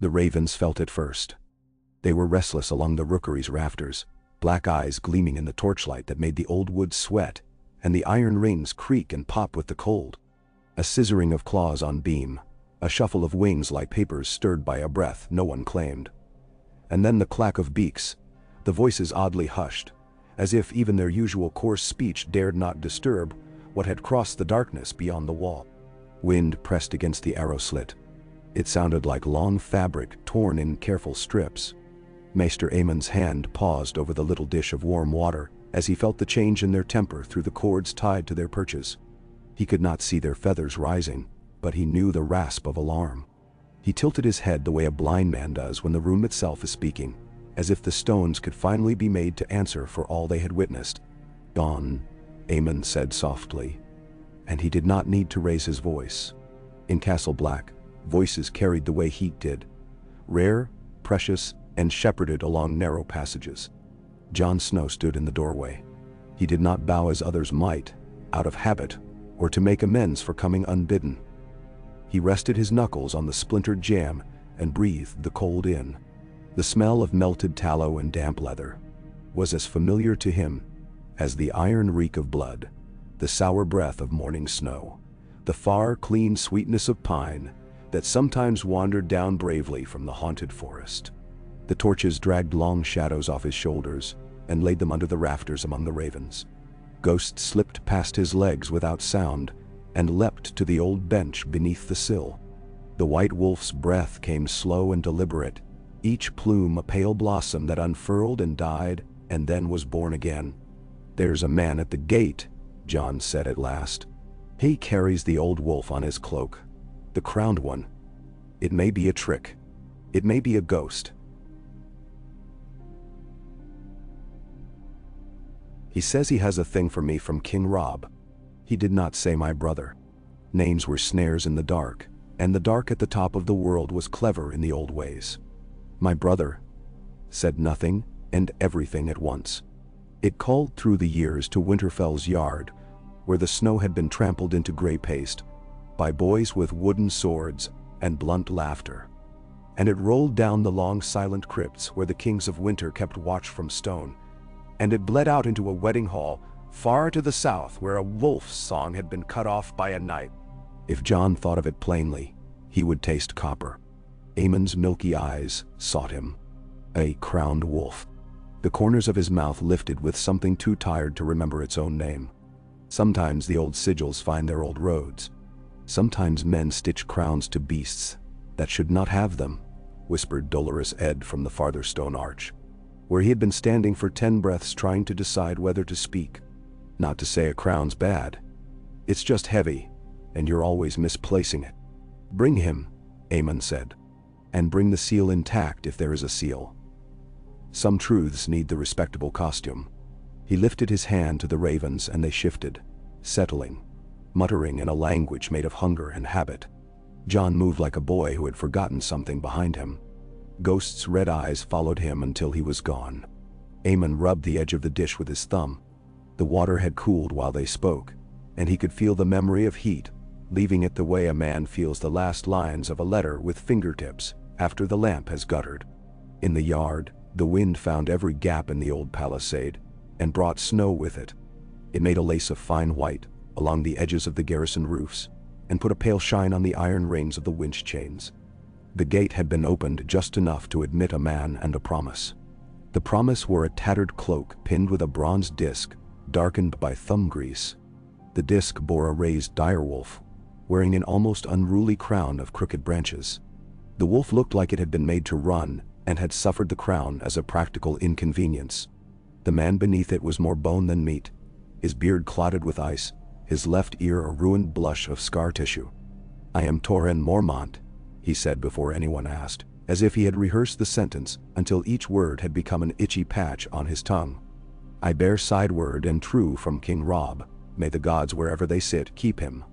The ravens felt it first. They were restless along the rookery's rafters, black eyes gleaming in the torchlight that made the old wood sweat, and the iron rings creak and pop with the cold. A scissoring of claws on beam, a shuffle of wings like papers stirred by a breath no one claimed. And then the clack of beaks, the voices oddly hushed, as if even their usual coarse speech dared not disturb what had crossed the darkness beyond the wall. Wind pressed against the arrow slit. It sounded like long fabric torn in careful strips. Maester Aemon's hand paused over the little dish of warm water as he felt the change in their temper through the cords tied to their perches. He could not see their feathers rising, but he knew the rasp of alarm. He tilted his head the way a blind man does when the room itself is speaking, as if the stones could finally be made to answer for all they had witnessed. "Gone," Aemon said softly, and he did not need to raise his voice. In Castle Black, voices carried the way heat did, rare, precious, and shepherded along narrow passages. Jon Snow stood in the doorway. He did not bow as others might, out of habit, or to make amends for coming unbidden. He rested his knuckles on the splintered jamb and breathed the cold in. The smell of melted tallow and damp leather was as familiar to him as the iron reek of blood, the sour breath of morning snow, the far, clean sweetness of pine that sometimes wandered down bravely from the haunted forest. The torches dragged long shadows off his shoulders and laid them under the rafters among the ravens. Ghosts slipped past his legs without sound and leapt to the old bench beneath the sill. The white wolf's breath came slow and deliberate, each plume a pale blossom that unfurled and died and then was born again. "There's a man at the gate," Jon said at last. "He carries the old wolf on his cloak. The crowned one. It may be a trick. It may be a ghost. He says he has a thing for me from King Robb. He did not say my brother." Names were snares in the dark, and the dark at the top of the world was clever in the old ways. "My brother" said nothing and everything at once. It called through the years to Winterfell's yard, where the snow had been trampled into gray paste by boys with wooden swords and blunt laughter. And it rolled down the long silent crypts where the kings of winter kept watch from stone, and it bled out into a wedding hall far to the south where a wolf's song had been cut off by a knife. If Jon thought of it plainly, he would taste copper. Aemon's milky eyes sought him. A crowned wolf. The corners of his mouth lifted with something too tired to remember its own name. Sometimes the old sigils find their old roads. Sometimes men stitch crowns to beasts that should not have them, whispered Dolorous Ed from the farther stone arch, where he had been standing for 10 breaths trying to decide whether to speak. "Not to say a crown's bad. It's just heavy, and you're always misplacing it." "Bring him," Aemon said. "And bring the seal intact if there is a seal. Some truths need the respectable costume." He lifted his hand to the ravens and they shifted, settling, muttering in a language made of hunger and habit. Jon moved like a boy who had forgotten something behind him. Ghost's red eyes followed him until he was gone. Aemon rubbed the edge of the dish with his thumb. The water had cooled while they spoke, and he could feel the memory of heat, leaving it the way a man feels the last lines of a letter with fingertips after the lamp has guttered. In the yard, the wind found every gap in the old palisade and brought snow with it. It made a lace of fine white along the edges of the garrison roofs and put a pale shine on the iron rings of the winch chains. The gate had been opened just enough to admit a man and a promise. The promise wore a tattered cloak pinned with a bronze disc, darkened by thumb grease. The disc bore a raised direwolf, wearing an almost unruly crown of crooked branches. The wolf looked like it had been made to run and had suffered the crown as a practical inconvenience. The man beneath it was more bone than meat, his beard clotted with ice, his left ear a ruined blush of scar tissue. "I am Torren Mormont," he said before anyone asked, as if he had rehearsed the sentence until each word had become an itchy patch on his tongue. "I bear sideward and true from King Robb. May the gods wherever they sit keep him.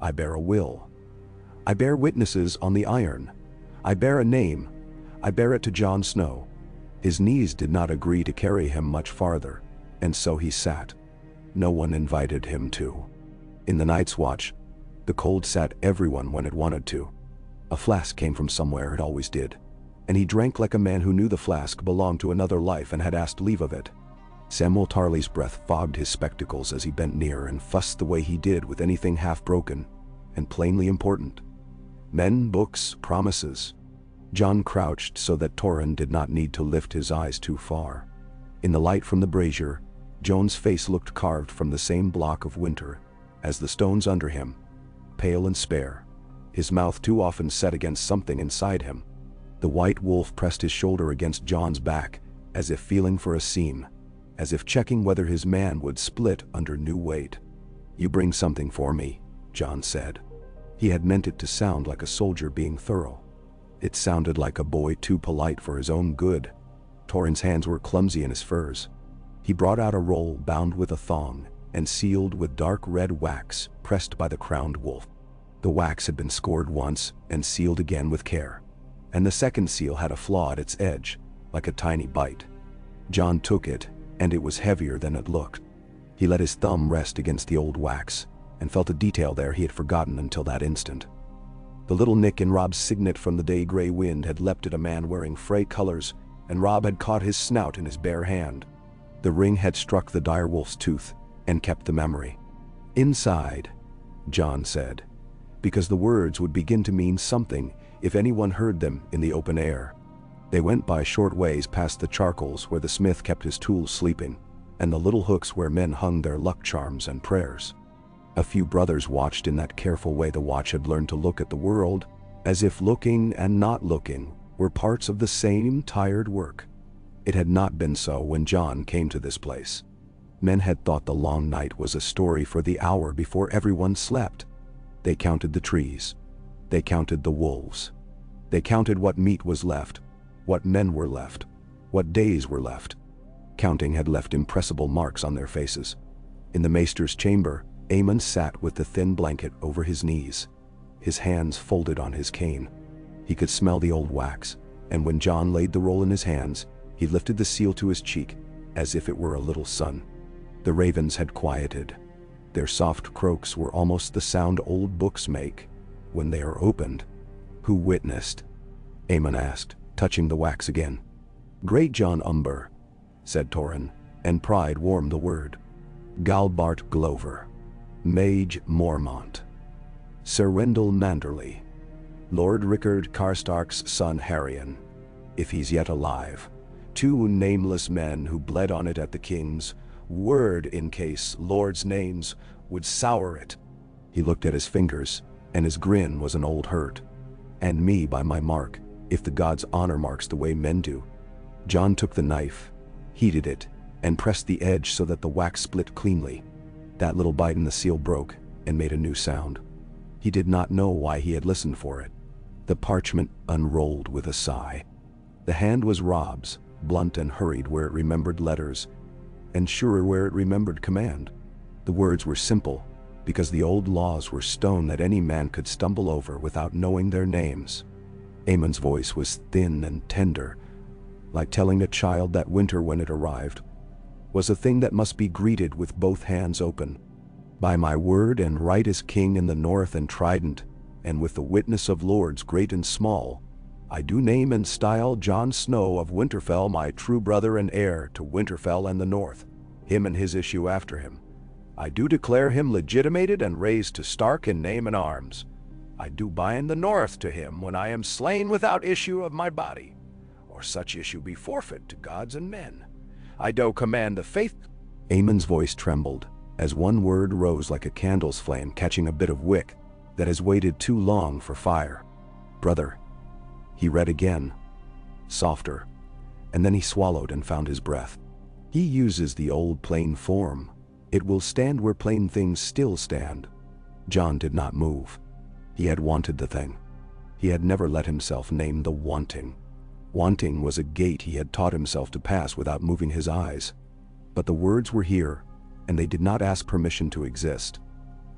I bear a will. I bear witnesses on the iron. I bear a name. I bear it to Jon Snow." His knees did not agree to carry him much farther, and so he sat. No one invited him to. In the Night's Watch, the cold sat everyone when it wanted to. A flask came from somewhere, it always did, and he drank like a man who knew the flask belonged to another life and had asked leave of it. Samuel Tarley's breath fogged his spectacles as he bent near and fussed the way he did with anything half-broken and plainly important. Men, books, promises. Jon crouched so that Torrhen did not need to lift his eyes too far. In the light from the brazier, Jon's face looked carved from the same block of winter as the stones under him, pale and spare, his mouth too often set against something inside him. The white wolf pressed his shoulder against Jon's back, as if feeling for a seam, as if checking whether his man would split under new weight. "You bring something for me," Jon said. He had meant it to sound like a soldier being thorough. It sounded like a boy too polite for his own good. Torrhen's hands were clumsy in his furs. He brought out a roll bound with a thong and sealed with dark red wax pressed by the crowned wolf. The wax had been scored once and sealed again with care, and the second seal had a flaw at its edge, like a tiny bite. Jon took it, and it was heavier than it looked. He let his thumb rest against the old wax, and felt a detail there he had forgotten until that instant. The little nick in Robb's signet from the day-gray wind had leapt at a man wearing fray colors, and Robb had caught his snout in his bare hand. The ring had struck the dire wolf's tooth, and kept the memory. "Inside," Jon said, because the words would begin to mean something if anyone heard them in the open air. They went by short ways past the charcoals where the smith kept his tools sleeping, and the little hooks where men hung their luck charms and prayers. A few brothers watched in that careful way the watch had learned to look at the world, as if looking and not looking were parts of the same tired work. It had not been so when Jon came to this place. Men had thought the long night was a story for the hour before everyone slept. They counted the trees. They counted the wolves. They counted what meat was left, what men were left, what days were left. Counting had left impressible marks on their faces. In the maester's chamber, Aemon sat with the thin blanket over his knees, his hands folded on his cane. He could smell the old wax, and when Jon laid the roll in his hands, he lifted the seal to his cheek, as if it were a little son. The ravens had quieted. Their soft croaks were almost the sound old books make when they are opened. "Who witnessed?" Aemon asked, touching the wax again. "Great Jon Umber," said Torrhen, and pride warmed the word. "Galbart Glover, Mage Mormont, Sir Wendell Manderley, Lord Rickard Karstark's son Harrion, if he's yet alive, 2 nameless men who bled on it at the king's word in case lords' names would sour it." He looked at his fingers, and his grin was an old hurt. "And me by my mark, if the gods honor marks the way men do." Jon took the knife, heated it, and pressed the edge so that the wax split cleanly. That little bite in the seal broke and made a new sound. He did not know why he had listened for it. The parchment unrolled with a sigh. The hand was Robb's, blunt and hurried where it remembered letters, and surer where it remembered command. The words were simple, because the old laws were stone that any man could stumble over without knowing their names. Aemon's voice was thin and tender, like telling a child that winter, when it arrived, was a thing that must be greeted with both hands open. "By my word and right as king in the north and trident, and with the witness of lords great and small, I do name and style Jon Snow of Winterfell my true brother and heir to Winterfell and the north, him and his issue after him. I do declare him legitimated and raised to Stark in name and arms. I do bind the north to him when I am slain without issue of my body, or such issue be forfeit to gods and men. I do command the faith." Aemon's voice trembled, as one word rose like a candle's flame catching a bit of wick that has waited too long for fire. "Brother," he read again, softer, and then he swallowed and found his breath. "He uses the old plain form. It will stand where plain things still stand." Jon did not move. He had wanted the thing. He had never let himself name the wanting. Wanting was a gate he had taught himself to pass without moving his eyes. But the words were here, and they did not ask permission to exist.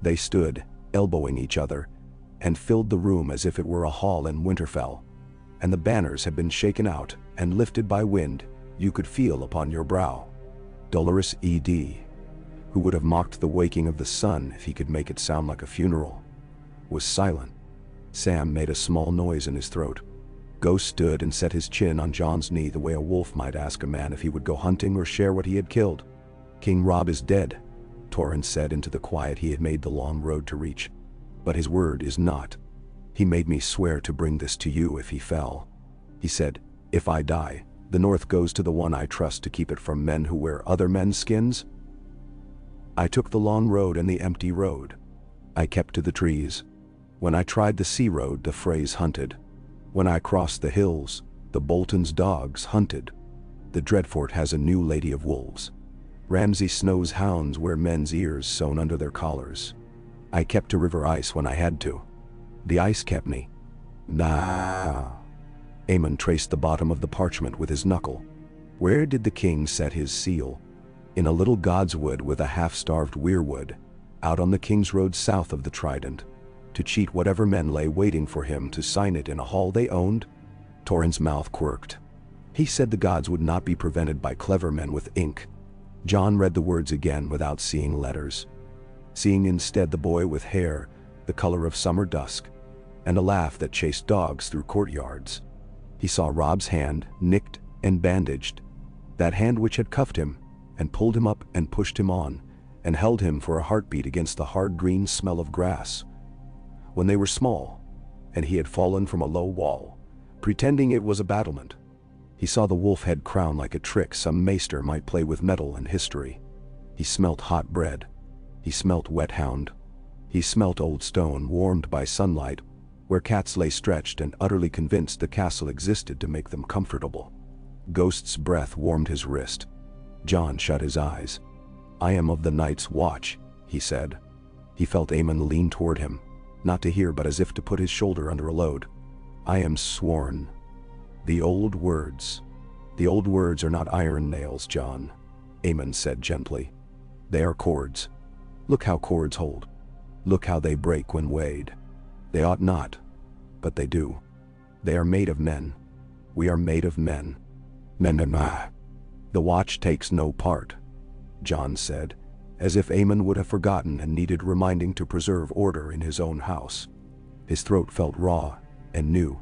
They stood, elbowing each other, and filled the room as if it were a hall in Winterfell. And the banners had been shaken out and lifted by wind you could feel upon your brow. Dolorous Ed, who would have mocked the waking of the sun if he could make it sound like a funeral, was silent. Sam made a small noise in his throat. Ghost stood and set his chin on Jon's knee the way a wolf might ask a man if he would go hunting or share what he had killed. "King Robb is dead," Torrance said into the quiet he had made the long road to reach. "But his word is not. He made me swear to bring this to you if he fell. He said, if I die, the North goes to the one I trust to keep it from men who wear other men's skins." I took the long road and the empty road. I kept to the trees. When I tried the sea road, the Freys hunted. When I crossed the hills, the Bolton's dogs hunted. The Dreadfort has a new Lady of Wolves. Ramsay Snow's hounds wear men's ears sewn under their collars. I kept to river ice when I had to. The ice kept me. Nah. Aemon traced the bottom of the parchment with his knuckle. Where did the king set his seal? In a little godswood with a half-starved weirwood, out on the King's Road south of the Trident, to cheat whatever men lay waiting for him to sign it in a hall they owned? Torrhen's mouth quirked. He said the gods would not be prevented by clever men with ink. Jon read the words again without seeing letters, seeing instead the boy with hair the color of summer dusk, and a laugh that chased dogs through courtyards. He saw Robb's hand, nicked and bandaged, that hand which had cuffed him, and pulled him up and pushed him on, and held him for a heartbeat against the hard green smell of grass. When they were small, and he had fallen from a low wall, pretending it was a battlement, he saw the wolf head crown like a trick some maester might play with metal and history. He smelt hot bread. He smelt wet hound. He smelt old stone warmed by sunlight, where cats lay stretched and utterly convinced the castle existed to make them comfortable. Ghost's breath warmed his wrist. Jon shut his eyes. "I am of the Night's Watch," he said. He felt Aemon lean toward him, not to hear but as if to put his shoulder under a load. "I am sworn." The old words are not iron nails, Jon," Aemon said gently. "They are cords. Look how cords hold. Look how they break when weighed. They ought not, but they do. They are made of men. We are made of men. Men and I. The Watch takes no part," Jon said, as if Aemon would have forgotten and needed reminding to preserve order in his own house. His throat felt raw and new.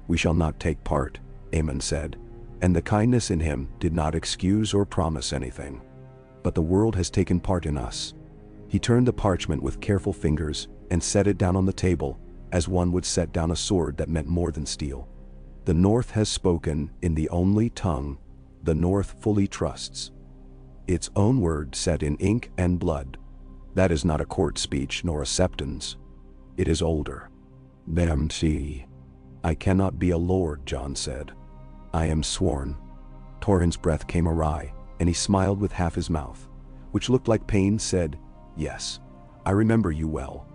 "We shall not take part," Aemon said, and the kindness in him did not excuse or promise anything. "But the world has taken part in us." He turned the parchment with careful fingers and set it down on the table, as one would set down a sword that meant more than steel. "The North has spoken in the only tongue the North fully trusts. Its own word set in ink and blood. That is not a court speech nor a septons. It is older. Damned sea. I cannot be a lord," Jon said. "I am sworn." Torrhen's breath came awry, and he smiled with half his mouth, which looked like pain, said, "Yes, I remember you well.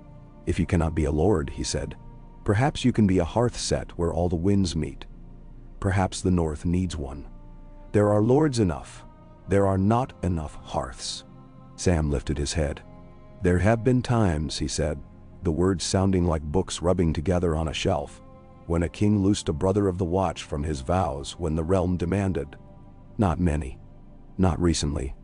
If you cannot be a lord," he said, "perhaps you can be a hearth set where all the winds meet. Perhaps the North needs one. There are lords enough. There are not enough hearths." Sam lifted his head. "There have been times," he said, the words sounding like books rubbing together on a shelf, "when a king loosed a brother of the Watch from his vows when the realm demanded. Not many. Not recently.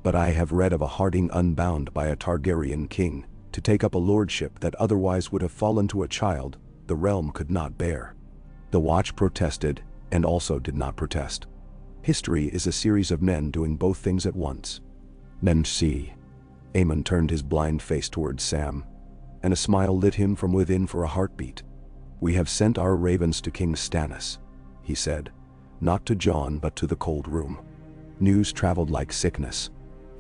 But I have read of a Hardyng unbound by a Targaryen king to take up a lordship that otherwise would have fallen to a child the realm could not bear. The Watch protested and also did not protest. History is a series of men doing both things at once. Men see." Aemon turned his blind face towards Sam, and a smile lit him from within for a heartbeat. "We have sent our ravens to King Stannis," he said, not to Jon but to the cold room. News traveled like sickness.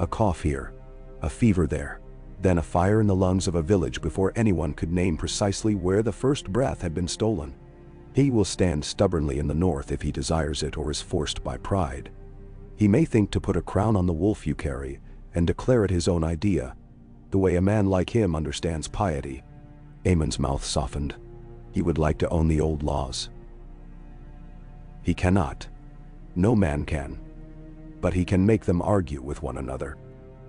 A cough here, a fever there, then a fire in the lungs of a village before anyone could name precisely where the first breath had been stolen. He will stand stubbornly in the North if he desires it or is forced by pride. He may think to put a crown on the wolf you carry and declare it his own idea, the way a man like him understands piety. Aemon's mouth softened. He would like to own the old laws. He cannot. No man can. But he can make them argue with one another.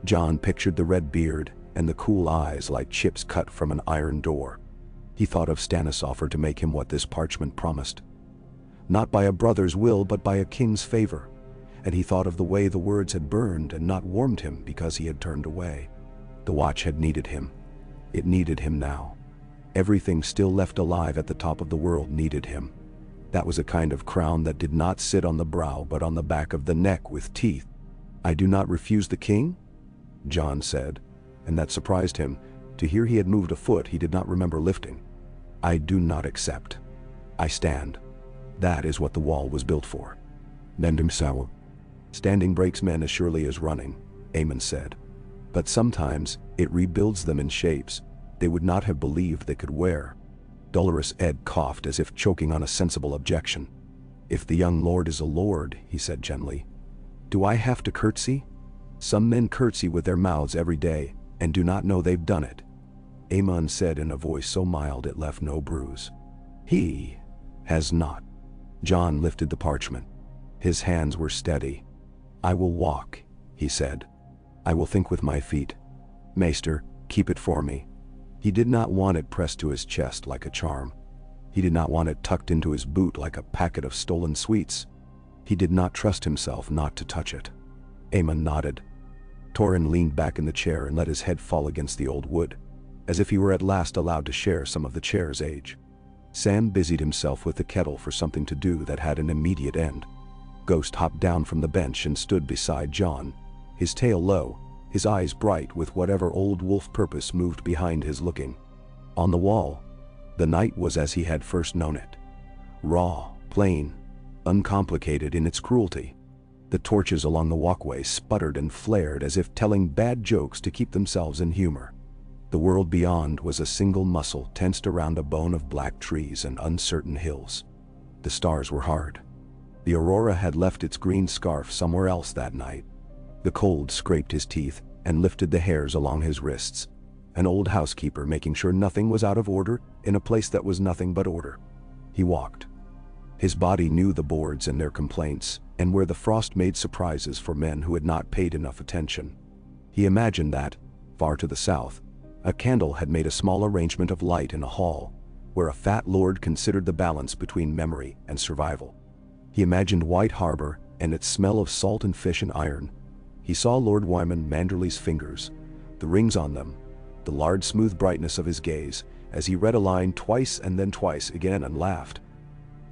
Jon pictured the red beard and the cool eyes like chips cut from an iron door. He thought of Stannis' offer to make him what this parchment promised. Not by a brother's will but by a king's favor. And he thought of the way the words had burned and not warmed him because he had turned away. The Watch had needed him. It needed him now. Everything still left alive at the top of the world needed him. That was a kind of crown that did not sit on the brow but on the back of the neck with teeth. "I do not refuse the king," Jon said, and that surprised him. To hear he had moved a foot he did not remember lifting. "I do not accept. I stand. That is what the wall was built for." "Bend himself." "Standing breaks men as surely as running," Aemon said. "But sometimes it rebuilds them in shapes they would not have believed they could wear." Dolorous Ed coughed as if choking on a sensible objection. "If the young lord is a lord," he said gently, "do I have to curtsy? Some men curtsy with their mouths every day and do not know they've done it." Aemon said in a voice so mild it left no bruise. "He has not." Jon lifted the parchment. His hands were steady. "I will walk," he said. "I will think with my feet. Maester, keep it for me." He did not want it pressed to his chest like a charm. He did not want it tucked into his boot like a packet of stolen sweets. He did not trust himself not to touch it. Aemon nodded. Torrhen leaned back in the chair and let his head fall against the old wood, as if he were at last allowed to share some of the chair's age. Sam busied himself with the kettle for something to do that had an immediate end. Ghost hopped down from the bench and stood beside Jon, his tail low, his eyes bright with whatever old wolf purpose moved behind his looking. On the wall, the night was as he had first known it. Raw, plain, uncomplicated in its cruelty. The torches along the walkway sputtered and flared as if telling bad jokes to keep themselves in humor. The world beyond was a single muscle tensed around a bone of black trees and uncertain hills. The stars were hard. The aurora had left its green scarf somewhere else that night. The cold scraped his teeth and lifted the hairs along his wrists. An old housekeeper making sure nothing was out of order in a place that was nothing but order. He walked. His body knew the boards and their complaints, and where the frost made surprises for men who had not paid enough attention. He imagined that, far to the south, a candle had made a small arrangement of light in a hall, where a fat lord considered the balance between memory and survival. He imagined White Harbor and its smell of salt and fish and iron. He saw Lord Wyman Manderley's fingers, the rings on them, the large smooth brightness of his gaze, as he read a line twice and then twice again and laughed.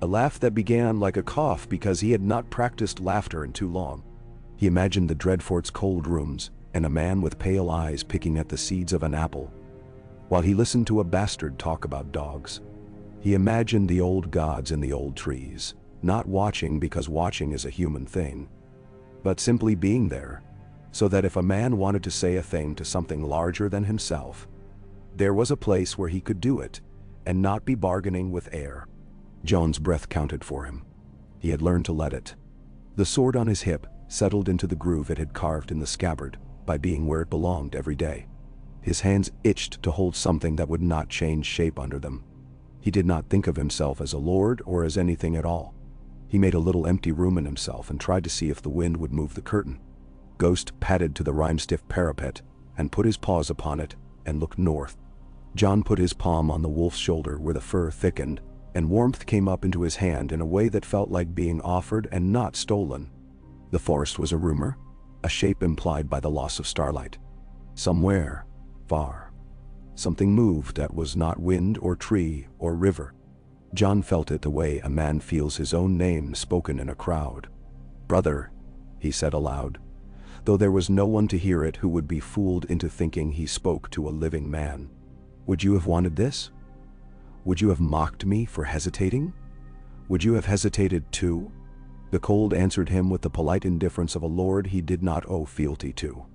A laugh that began like a cough because he had not practiced laughter in too long. He imagined the Dreadfort's cold rooms and a man with pale eyes picking at the seeds of an apple, while he listened to a bastard talk about dogs. He imagined the old gods in the old trees, not watching because watching is a human thing, but simply being there, so that if a man wanted to say a thing to something larger than himself, there was a place where he could do it and not be bargaining with Heir. Jon's breath counted for him. He had learned to let it. The sword on his hip settled into the groove it had carved in the scabbard by being where it belonged every day. His hands itched to hold something that would not change shape under them. He did not think of himself as a lord or as anything at all. He made a little empty room in himself and tried to see if the wind would move the curtain. Ghost padded to the rime-stiff parapet and put his paws upon it and looked north. Jon put his palm on the wolf's shoulder where the fur thickened, and warmth came up into his hand in a way that felt like being offered and not stolen. The forest was a rumor, a shape implied by the loss of starlight. Somewhere, far, something moved that was not wind or tree or river. Jon felt it the way a man feels his own name spoken in a crowd. "Brother," he said aloud, though there was no one to hear it who would be fooled into thinking he spoke to a living man. "Would you have wanted this? Would you have mocked me for hesitating? Would you have hesitated too?" The cold answered him with the polite indifference of a lord he did not owe fealty to.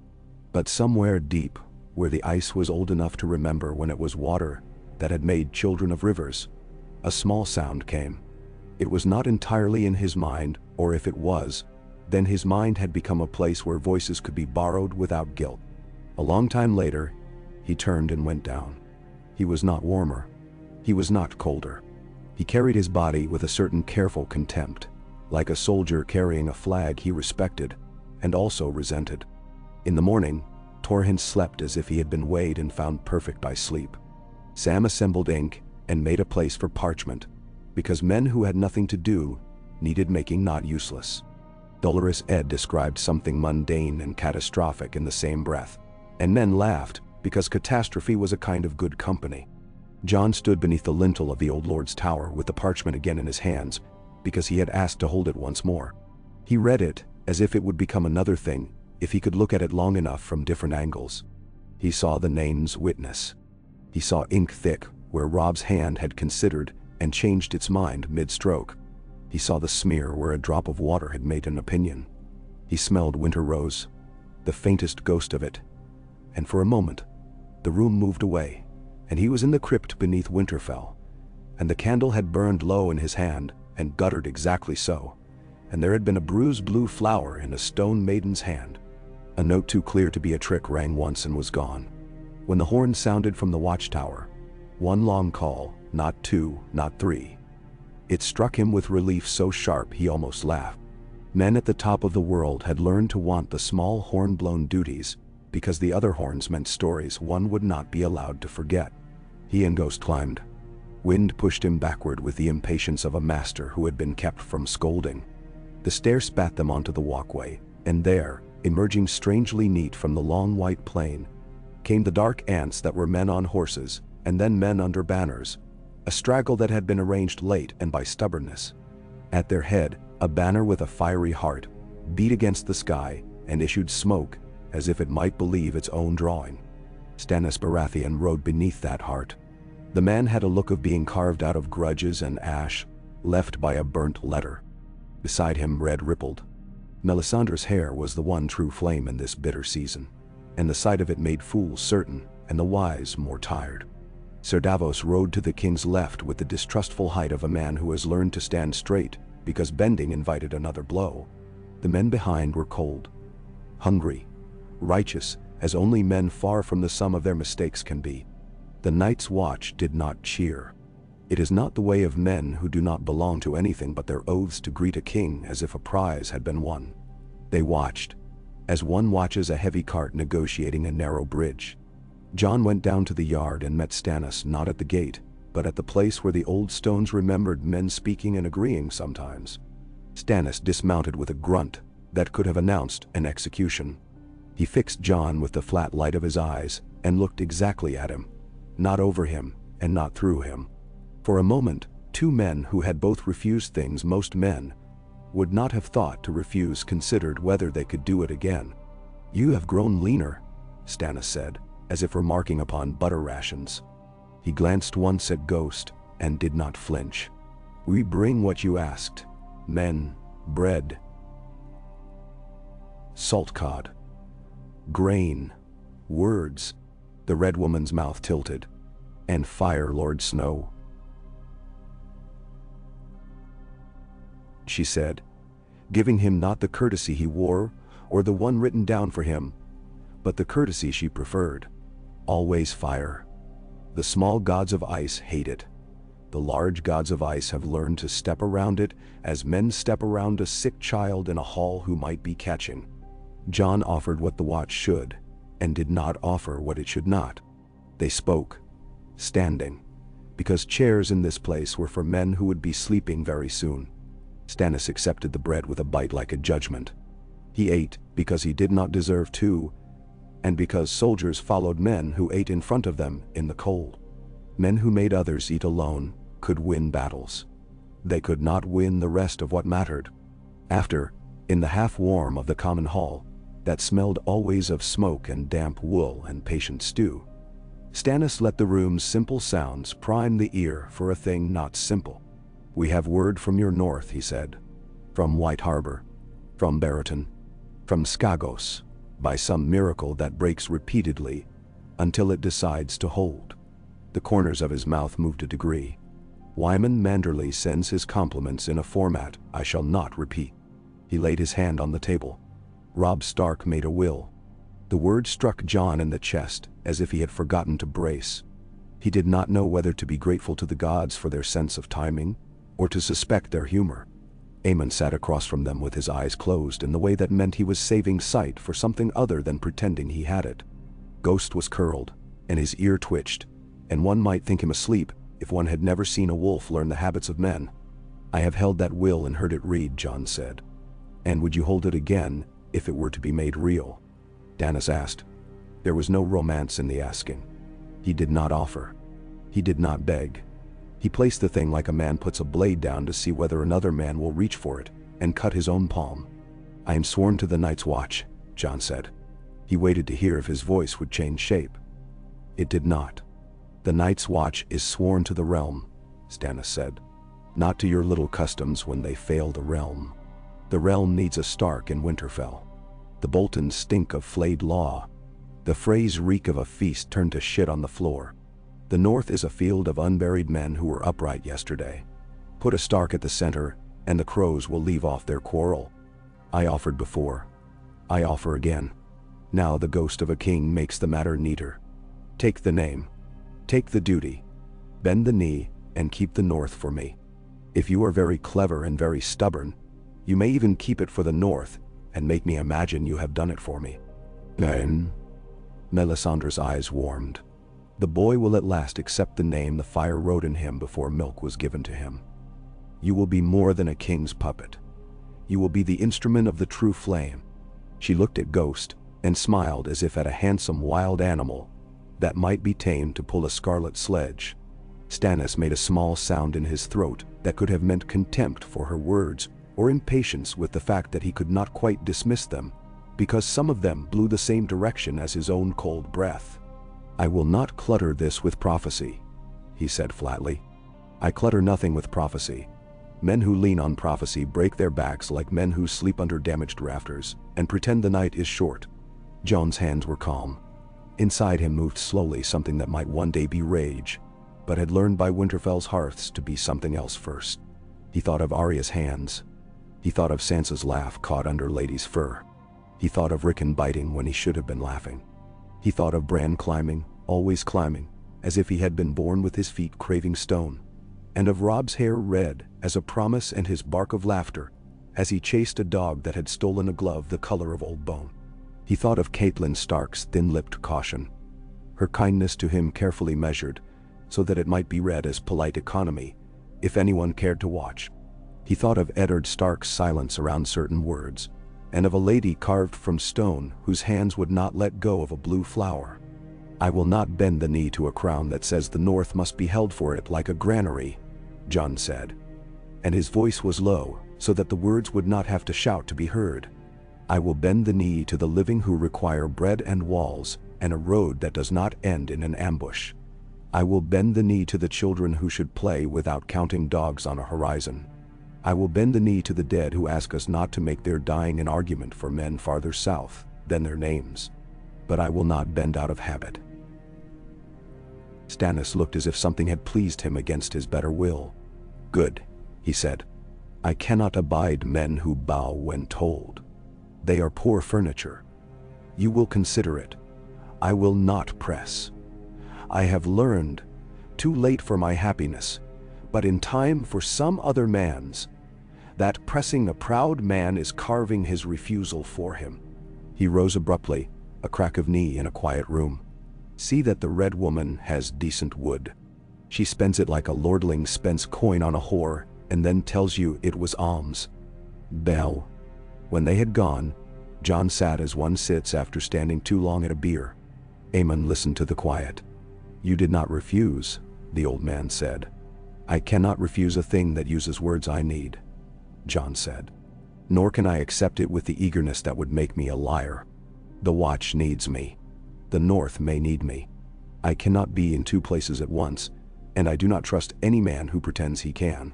But somewhere deep, where the ice was old enough to remember when it was water that had made children of rivers, a small sound came. It was not entirely in his mind, or if it was, then his mind had become a place where voices could be borrowed without guilt. A long time later, he turned and went down. He was not warmer. He was not colder. He carried his body with a certain careful contempt, like a soldier carrying a flag he respected and also resented. In the morning, Torrhen slept as if he had been weighed and found perfect by sleep. Sam assembled ink and made a place for parchment, because men who had nothing to do needed making not useless. Dolorous Ed described something mundane and catastrophic in the same breath, and men laughed because catastrophe was a kind of good company. Jon stood beneath the lintel of the old lord's tower with the parchment again in his hands, because he had asked to hold it once more. He read it, as if it would become another thing, if he could look at it long enough from different angles. He saw the name's witness. He saw ink thick, where Robb's hand had considered and changed its mind mid-stroke. He saw the smear where a drop of water had made an opinion. He smelled winter rose, the faintest ghost of it. And for a moment, the room moved away, and he was in the crypt beneath Winterfell. And the candle had burned low in his hand, and guttered exactly so. And there had been a bruised blue flower in a stone maiden's hand. A note too clear to be a trick rang once and was gone. When the horn sounded from the watchtower, one long call, not two, not three. It struck him with relief so sharp he almost laughed. Men at the top of the world had learned to want the small horn-blown duties, because the other horns meant stories one would not be allowed to forget. He and Ghost climbed. Wind pushed him backward with the impatience of a master who had been kept from scolding. The stair spat them onto the walkway, and there, emerging strangely neat from the long white plain, came the dark ants that were men on horses, and then men under banners, a straggle that had been arranged late and by stubbornness. At their head, a banner with a fiery heart, beat against the sky, and issued smoke, as if it might believe its own drawing. Stannis Baratheon rode beneath that heart. The man had a look of being carved out of grudges and ash, left by a burnt letter. Beside him red rippled. Melisandre's hair was the one true flame in this bitter season, and the sight of it made fools certain, and the wise more tired. Sir Davos rode to the king's left with the distrustful height of a man who has learned to stand straight, because bending invited another blow. The men behind were cold, hungry, righteous, as only men far from the sum of their mistakes can be. The Night's Watch did not cheer. It is not the way of men who do not belong to anything but their oaths to greet a king as if a prize had been won. They watched, as one watches a heavy cart negotiating a narrow bridge. Jon went down to the yard and met Stannis not at the gate, but at the place where the old stones remembered men speaking and agreeing sometimes. Stannis dismounted with a grunt that could have announced an execution. He fixed Jon with the flat light of his eyes and looked exactly at him, not over him and not through him. For a moment, two men who had both refused things most men would not have thought to refuse considered whether they could do it again. "You have grown leaner," Stannis said, as if remarking upon butter rations. He glanced once at Ghost and did not flinch. "We bring what you asked. Men, bread, salt cod, grain, words," the Red Woman's mouth tilted, "and fire, Lord Snow," she said, giving him not the courtesy he wore or the one written down for him, but the courtesy she preferred. "Always fire. The small gods of ice hate it. The large gods of ice have learned to step around it as men step around a sick child in a hall who might be catching." Jon offered what the watch should, and did not offer what it should not. They spoke, standing, because chairs in this place were for men who would be sleeping very soon. Stannis accepted the bread with a bite like a judgment. He ate because he did not deserve to, and because soldiers followed men who ate in front of them in the cold. Men who made others eat alone could win battles. They could not win the rest of what mattered. After, in the half-warm of the common hall, that smelled always of smoke and damp wool and patient stew, Stannis let the room's simple sounds prime the ear for a thing not simple. "We have word from your north," he said. "From White Harbor, from Barrowton, from Skagos, by some miracle that breaks repeatedly until it decides to hold." The corners of his mouth moved a degree. "Wyman Manderley sends his compliments in a format I shall not repeat." He laid his hand on the table. "Robb Stark made a will." The word struck Jon in the chest as if he had forgotten to brace. He did not know whether to be grateful to the gods for their sense of timing, or to suspect their humor. Aemon sat across from them with his eyes closed in the way that meant he was saving sight for something other than pretending he had it. Ghost was curled, and his ear twitched, and one might think him asleep if one had never seen a wolf learn the habits of men. "I have held that will and heard it read," Jon said. "And would you hold it again if it were to be made real?" Stannis asked. There was no romance in the asking. He did not offer. He did not beg. He placed the thing like a man puts a blade down to see whether another man will reach for it, and cut his own palm. "I am sworn to the Night's Watch," Jon said. He waited to hear if his voice would change shape. It did not. "The Night's Watch is sworn to the realm," Stannis said. "Not to your little customs when they fail the realm. The realm needs a Stark in Winterfell. The Boltons stink of flayed law. The Freys reek of a feast turned to shit on the floor. The North is a field of unburied men who were upright yesterday. Put a Stark at the center, and the crows will leave off their quarrel. I offered before. I offer again. Now the ghost of a king makes the matter neater. Take the name. Take the duty. Bend the knee, and keep the North for me. If you are very clever and very stubborn, you may even keep it for the North, and make me imagine you have done it for me." Then Melisandre's eyes warmed. The boy will at last accept the name the fire wrote in him before milk was given to him. You will be more than a king's puppet. You will be the instrument of the true flame. She looked at Ghost, and smiled as if at a handsome wild animal that might be tamed to pull a scarlet sledge. Stannis made a small sound in his throat that could have meant contempt for her words, or impatience with the fact that he could not quite dismiss them, because some of them blew the same direction as his own cold breath. "I will not clutter this with prophecy," he said flatly. "I clutter nothing with prophecy. Men who lean on prophecy break their backs like men who sleep under damaged rafters and pretend the night is short." Jon's hands were calm. Inside him moved slowly something that might one day be rage, but had learned by Winterfell's hearths to be something else first. He thought of Arya's hands. He thought of Sansa's laugh caught under Lady's fur. He thought of Rickon biting when he should have been laughing. He thought of Bran climbing, always climbing, as if he had been born with his feet craving stone, and of Robb's hair red as a promise and his bark of laughter as he chased a dog that had stolen a glove the color of old bone. He thought of Catelyn Stark's thin-lipped caution, her kindness to him carefully measured so that it might be read as polite economy if anyone cared to watch. He thought of Eddard Stark's silence around certain words, and of a lady carved from stone whose hands would not let go of a blue flower. "I will not bend the knee to a crown that says the North must be held for it like a granary," Jon said. And his voice was low, so that the words would not have to shout to be heard. "I will bend the knee to the living who require bread and walls, and a road that does not end in an ambush. I will bend the knee to the children who should play without counting dogs on a horizon. I will bend the knee to the dead who ask us not to make their dying an argument for men farther south than their names. But I will not bend out of habit." Stannis looked as if something had pleased him against his better will. "Good," he said. "I cannot abide men who bow when told. They are poor furniture. You will consider it. I will not press. I have learned, too late for my happiness, but in time for some other man's, that pressing a proud man is carving his refusal for him." He rose abruptly, a crack of knee in a quiet room. "See that the Red Woman has decent wood. She spends it like a lordling spends coin on a whore, and then tells you it was alms." Bell. When they had gone, Jon sat as one sits after standing too long at a beer. Aemon listened to the quiet. "You did not refuse," the old man said. "I cannot refuse a thing that uses words I need," Jon said. "Nor can I accept it with the eagerness that would make me a liar. The Watch needs me. The North may need me. I cannot be in two places at once, and I do not trust any man who pretends he can."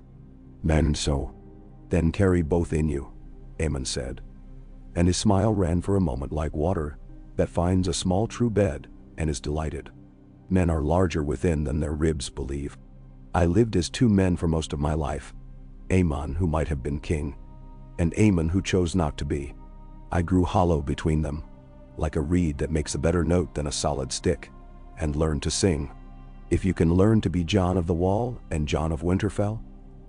"Man, so. Then carry both in you," Aemon said. And his smile ran for a moment like water that finds a small true bed and is delighted. "Men are larger within than their ribs believe. I lived as two men for most of my life, Aemon who might have been king, and Aemon who chose not to be. I grew hollow between them, like a reed that makes a better note than a solid stick, and learned to sing. If you can learn to be Jon of the Wall and Jon of Winterfell,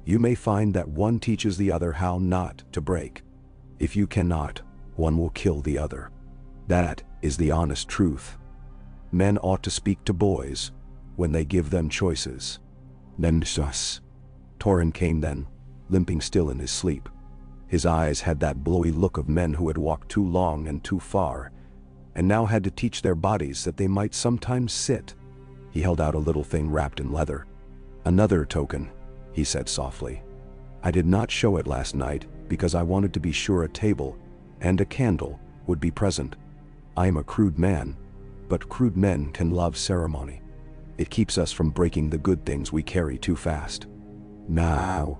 you may find that one teaches the other how not to break. If you cannot, one will kill the other. That is the honest truth. Men ought to speak to boys when they give them choices." "Nemsus." Torrhen came then, limping still in his sleep. His eyes had that blowy look of men who had walked too long and too far, and now had to teach their bodies that they might sometimes sit. He held out a little thing wrapped in leather. Another token, he said softly. I did not show it last night because I wanted to be sure a table and a candle would be present. I am a crude man, but crude men can love ceremony. It keeps us from breaking the good things we carry too fast. Now.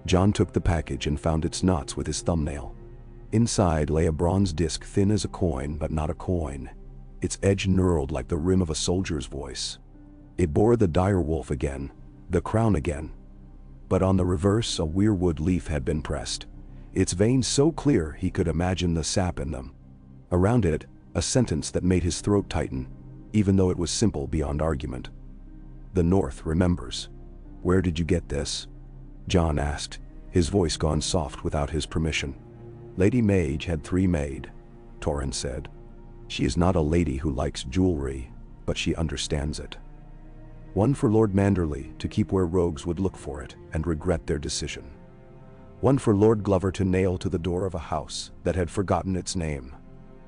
John took the package and found its knots with his thumbnail. Inside lay a bronze disc thin as a coin, but not a coin. Its edge knurled like the rim of a soldier's voice. It bore the dire wolf again, the crown again. But on the reverse a weirwood leaf had been pressed, its veins so clear he could imagine the sap in them. Around it, a sentence that made his throat tighten, even though it was simple beyond argument. The North remembers. Where did you get this? John asked, his voice gone soft without his permission. Lady Mage had 3 made, Torrhen said. She is not a lady who likes jewelry, but she understands it. One for Lord Manderley to keep where rogues would look for it and regret their decision. One for Lord Glover to nail to the door of a house that had forgotten its name.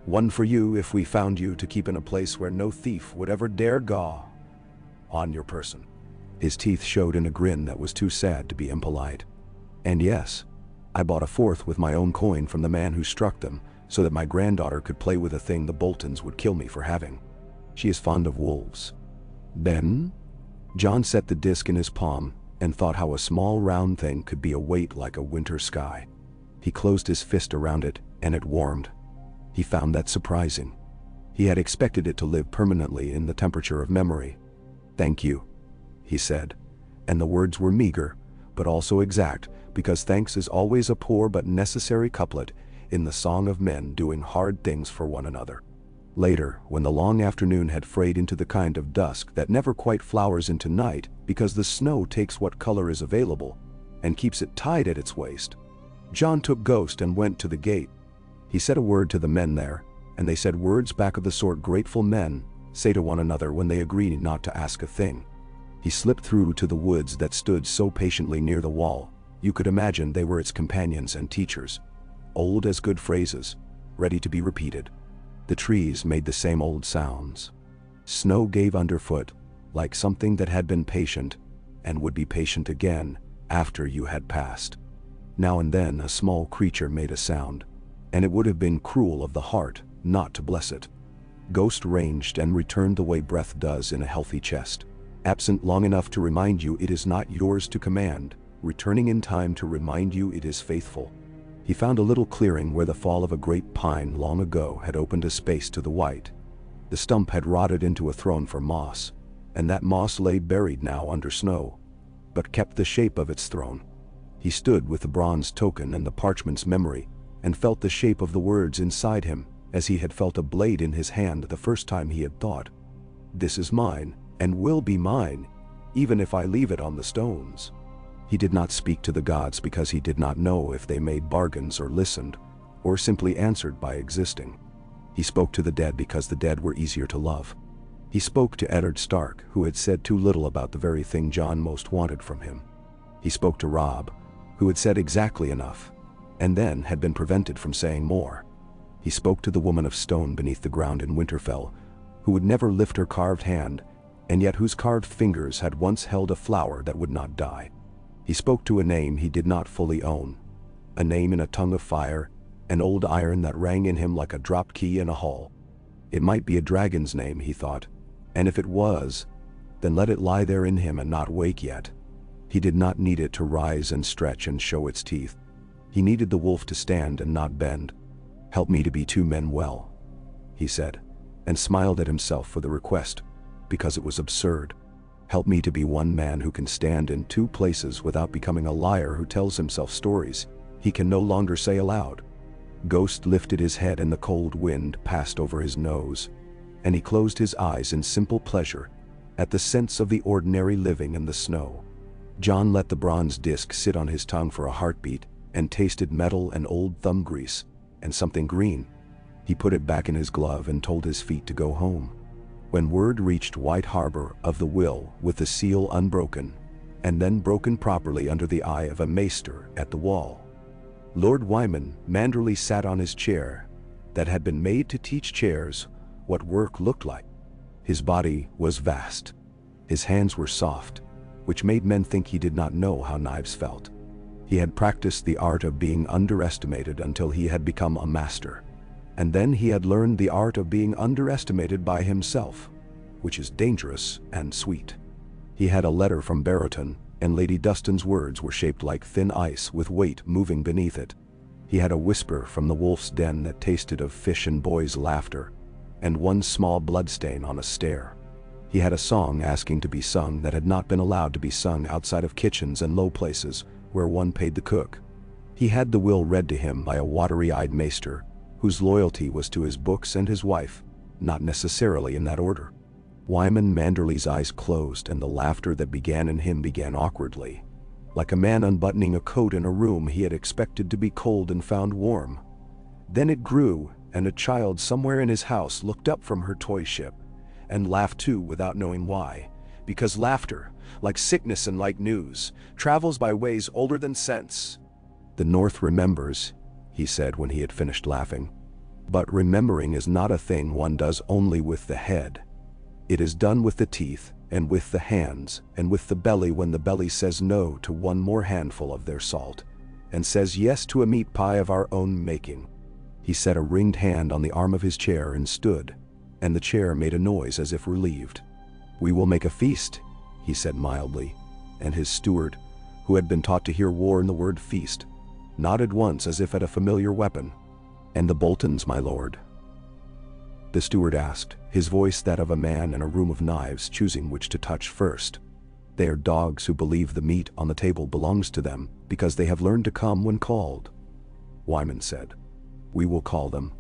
One for you if we found you to keep in a place where no thief would ever dare gaw on your person. His teeth showed in a grin that was too sad to be impolite. And yes, I bought a 4th with my own coin from the man who struck them so that my granddaughter could play with a thing the Boltons would kill me for having. She is fond of wolves. Then? John set the disc in his palm and thought how a small round thing could be a weight like a winter sky. He closed his fist around it and it warmed. He found that surprising. He had expected it to live permanently in the temperature of memory. Thank you, he said, and the words were meager, but also exact, because thanks is always a poor but necessary couplet in the song of men doing hard things for one another. Later, when the long afternoon had frayed into the kind of dusk that never quite flowers into night because the snow takes what color is available and keeps it tied at its waist, John took Ghost and went to the gate. He said a word to the men there, and they said words back of the sort grateful men say to one another when they agree not to ask a thing. He slipped through to the woods that stood so patiently near the wall, you could imagine they were its companions and teachers. Old as good phrases, ready to be repeated. The trees made the same old sounds. Snow gave underfoot, like something that had been patient, and would be patient again after you had passed. Now and then a small creature made a sound, and it would have been cruel of the heart not to bless it. Ghost ranged and returned the way breath does in a healthy chest, absent long enough to remind you it is not yours to command, returning in time to remind you it is faithful. He found a little clearing where the fall of a great pine long ago had opened a space to the white. The stump had rotted into a throne for moss, and that moss lay buried now under snow, but kept the shape of its throne. He stood with the bronze token and the parchment's memory, and felt the shape of the words inside him, as he had felt a blade in his hand the first time he had thought, "This is mine, and will be mine, even if I leave it on the stones." He did not speak to the gods because he did not know if they made bargains or listened, or simply answered by existing. He spoke to the dead because the dead were easier to love. He spoke to Eddard Stark, who had said too little about the very thing John most wanted from him. He spoke to Robb, who had said exactly enough, and then had been prevented from saying more. He spoke to the woman of stone beneath the ground in Winterfell, who would never lift her carved hand, and yet whose carved fingers had once held a flower that would not die. He spoke to a name he did not fully own, a name in a tongue of fire, an old iron that rang in him like a dropped key in a hall. It might be a dragon's name, he thought, and if it was, then let it lie there in him and not wake yet. He did not need it to rise and stretch and show its teeth. He needed the wolf to stand and not bend. "Help me to be 2 men well," he said, and smiled at himself for the request, because it was absurd. "Help me to be 1 man who can stand in 2 places without becoming a liar who tells himself stories he can no longer say aloud." Ghost lifted his head and the cold wind passed over his nose, and he closed his eyes in simple pleasure at the sense of the ordinary living in the snow. John let the bronze disc sit on his tongue for a heartbeat and tasted metal and old thumb grease and something green. He put it back in his glove and told his feet to go home. When word reached White Harbor of the will with the seal unbroken, and then broken properly under the eye of a maester at the wall, Lord Wyman Manderley sat on his chair that had been made to teach chairs what work looked like. His body was vast. His hands were soft, which made men think he did not know how knives felt. He had practiced the art of being underestimated until he had become a master. And then he had learned the art of being underestimated by himself, which is dangerous and sweet. He had a letter from Barrowton, and Lady Dustin's words were shaped like thin ice with weight moving beneath it. He had a whisper from the wolf's den that tasted of fish and boys' laughter, and one small bloodstain on a stair. He had a song asking to be sung that had not been allowed to be sung outside of kitchens and low places where one paid the cook. He had the will read to him by a watery-eyed maester, whose loyalty was to his books and his wife, not necessarily in that order. Wyman Manderley's eyes closed, and the laughter that began in him began awkwardly, like a man unbuttoning a coat in a room he had expected to be cold and found warm. Then it grew, and a child somewhere in his house looked up from her toy ship, and laughed too without knowing why, because laughter, like sickness and like news, travels by ways older than sense. "The North remembers," he said when he had finished laughing. "But remembering is not a thing one does only with the head. It is done with the teeth, and with the hands, and with the belly when the belly says no to one more handful of their salt, and says yes to a meat pie of our own making." He set a ringed hand on the arm of his chair and stood, and the chair made a noise as if relieved. "We will make a feast," he said mildly, and his steward, who had been taught to hear war in the word feast, nodded once as if at a familiar weapon. "And the Boltons, my lord?" the steward asked, his voice that of a man in a room of knives choosing which to touch first. "They are dogs who believe the meat on the table belongs to them because they have learned to come when called," Wyman said. "We will call them.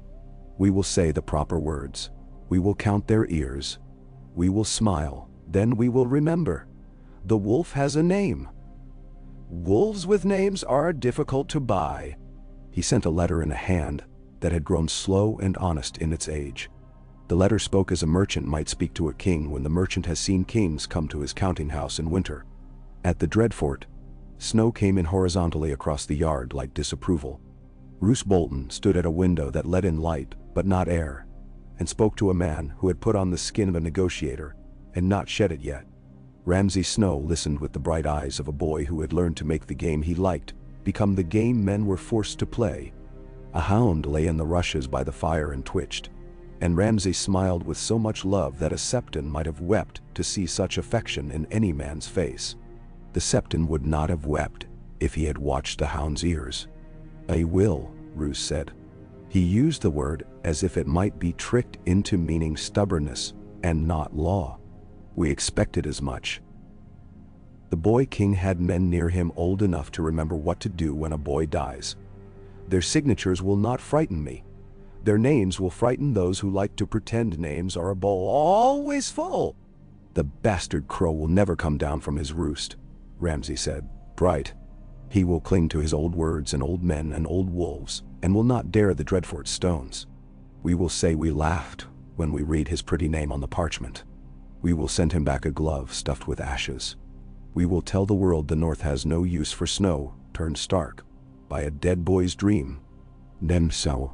We will say the proper words. We will count their ears. We will smile. Then we will remember. The wolf has a name. Wolves with names are difficult to buy." He sent a letter in a hand that had grown slow and honest in its age. The letter spoke as a merchant might speak to a king when the merchant has seen kings come to his counting house in winter. At the Dreadfort, snow came in horizontally across the yard like disapproval. Roose Bolton stood at a window that let in light but not air, and spoke to a man who had put on the skin of a negotiator and not shed it yet. Ramsay Snow listened with the bright eyes of a boy who had learned to make the game he liked become the game men were forced to play. A hound lay in the rushes by the fire and twitched, and Ramsay smiled with so much love that a Septon might have wept to see such affection in any man's face. The Septon would not have wept if he had watched the hound's ears. "I will," Roose said. He used the word as if it might be tricked into meaning stubbornness and not law. "We expected as much." The boy king had men near him old enough to remember what to do when a boy dies. "Their signatures will not frighten me. Their names will frighten those who like to pretend names are a bowl always full." "The bastard crow will never come down from his roost," Ramsay said, bright. "He will cling to his old words and old men and old wolves, and will not dare the Dreadfort stones. We will say we laughed when we read his pretty name on the parchment. We will send him back a glove stuffed with ashes. We will tell the world the North has no use for snow turned stark by a dead boy's dream." "Nem so."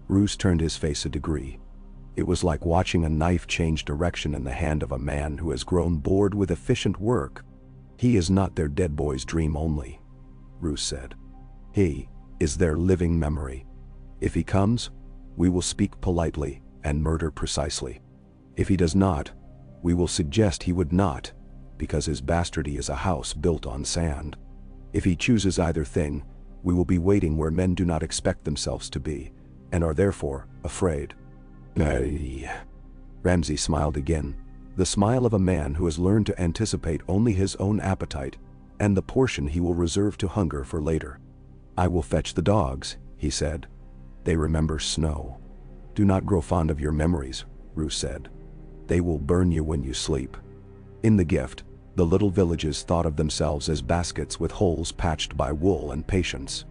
Roose turned his face a degree. It was like watching a knife change direction in the hand of a man who has grown bored with efficient work. "He is not their dead boy's dream only," Roose said. "He is their living memory. If he comes, we will speak politely and murder precisely. If he does not, we will suggest he would not, because his bastardy is a house built on sand. If he chooses either thing, we will be waiting where men do not expect themselves to be, and are therefore afraid." Ramsay smiled again, the smile of a man who has learned to anticipate only his own appetite and the portion he will reserve to hunger for later. "I will fetch the dogs," he said. "They remember snow." "Do not grow fond of your memories," Roose said. "They will burn you when you sleep." In the gift, the little villages thought of themselves as baskets with holes patched by wool and patience.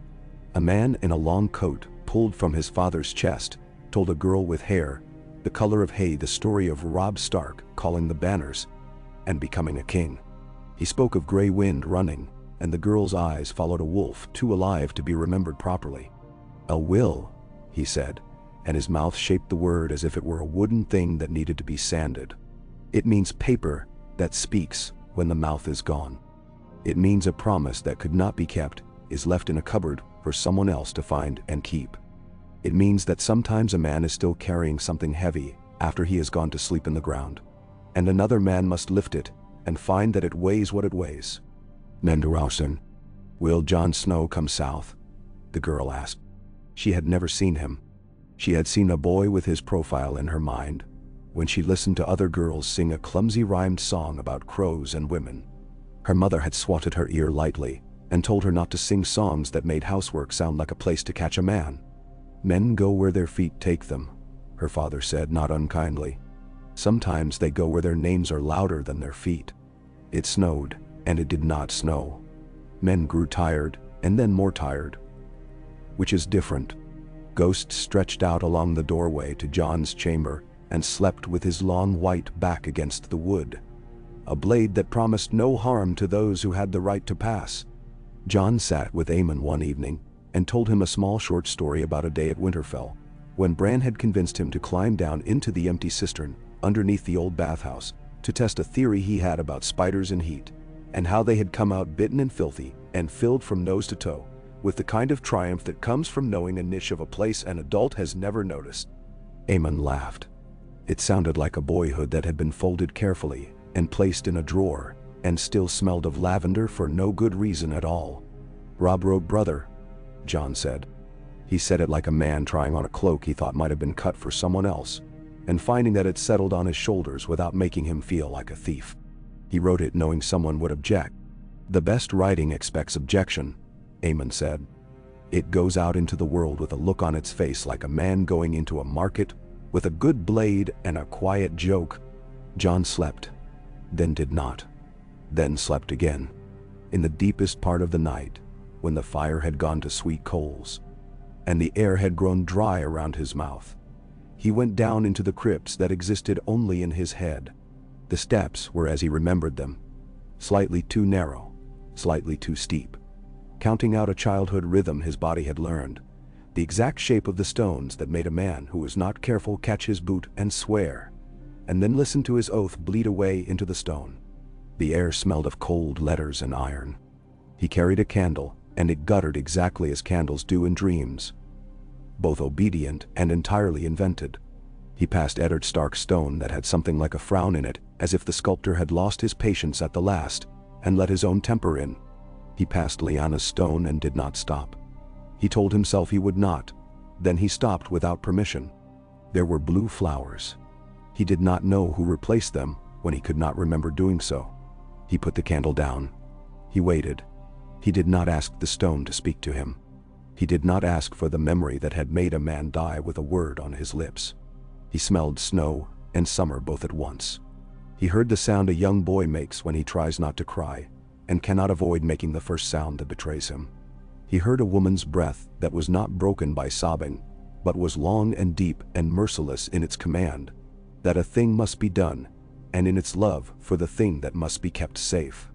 A man in a long coat pulled from his father's chest told a girl with hair the color of hay the story of Robb Stark calling the banners and becoming a king. He spoke of Grey Wind running, and the girl's eyes followed a wolf too alive to be remembered properly. "A will," he said, and his mouth shaped the word as if it were a wooden thing that needed to be sanded. "It means paper that speaks when the mouth is gone. It means a promise that could not be kept is left in a cupboard for someone else to find and keep. It means that sometimes a man is still carrying something heavy after he has gone to sleep in the ground, and another man must lift it and find that it weighs what it weighs. Menderausen, will Jon Snow come south? The girl asked. She had never seen him. She had seen a boy with his profile in her mind when she listened to other girls sing a clumsy rhymed song about crows and women. Her mother had swatted her ear lightly and told her not to sing songs that made housework sound like a place to catch a man. Men go where their feet take them, her father said, not unkindly. Sometimes they go where their names are louder than their feet. It snowed, and it did not snow. Men grew tired, and then more tired. Which is different. Ghost stretched out along the doorway to Jon's chamber and slept with his long white back against the wood, a blade that promised no harm to those who had the right to pass. Jon sat with Aemon one evening and told him a small short story about a day at Winterfell, when Bran had convinced him to climb down into the empty cistern underneath the old bathhouse to test a theory he had about spiders and heat, and how they had come out bitten and filthy and filled from nose to toe, with the kind of triumph that comes from knowing a niche of a place an adult has never noticed. Aemon laughed. It sounded like a boyhood that had been folded carefully and placed in a drawer and still smelled of lavender for no good reason at all. Robb wrote brother, Jon said. He said it like a man trying on a cloak he thought might have been cut for someone else, and finding that it settled on his shoulders without making him feel like a thief. He wrote it knowing someone would object. The best writing expects objection, Aemon said. It goes out into the world with a look on its face like a man going into a market with a good blade and a quiet joke. Jon slept, then did not, then slept again, in the deepest part of the night, when the fire had gone to sweet coals, and the air had grown dry around his mouth. He went down into the crypts that existed only in his head. The steps were as he remembered them, slightly too narrow, slightly too steep, counting out a childhood rhythm his body had learned, the exact shape of the stones that made a man who was not careful catch his boot and swear, and then listen to his oath bleed away into the stone. The air smelled of cold letters and iron. He carried a candle, and it guttered exactly as candles do in dreams, both obedient and entirely invented. He passed Eddard Stark's stone that had something like a frown in it, as if the sculptor had lost his patience at the last and let his own temper in. He passed Lyanna's stone and did not stop. He told himself he would not. Then he stopped without permission. There were blue flowers. He did not know who replaced them when he could not remember doing so. He put the candle down. He waited. He did not ask the stone to speak to him. He did not ask for the memory that had made a man die with a word on his lips. He smelled snow and summer both at once. He heard the sound a young boy makes when he tries not to cry and cannot avoid making the first sound that betrays him. He heard a woman's breath that was not broken by sobbing, but was long and deep and merciless in its command, that a thing must be done, and in its love for the thing that must be kept safe.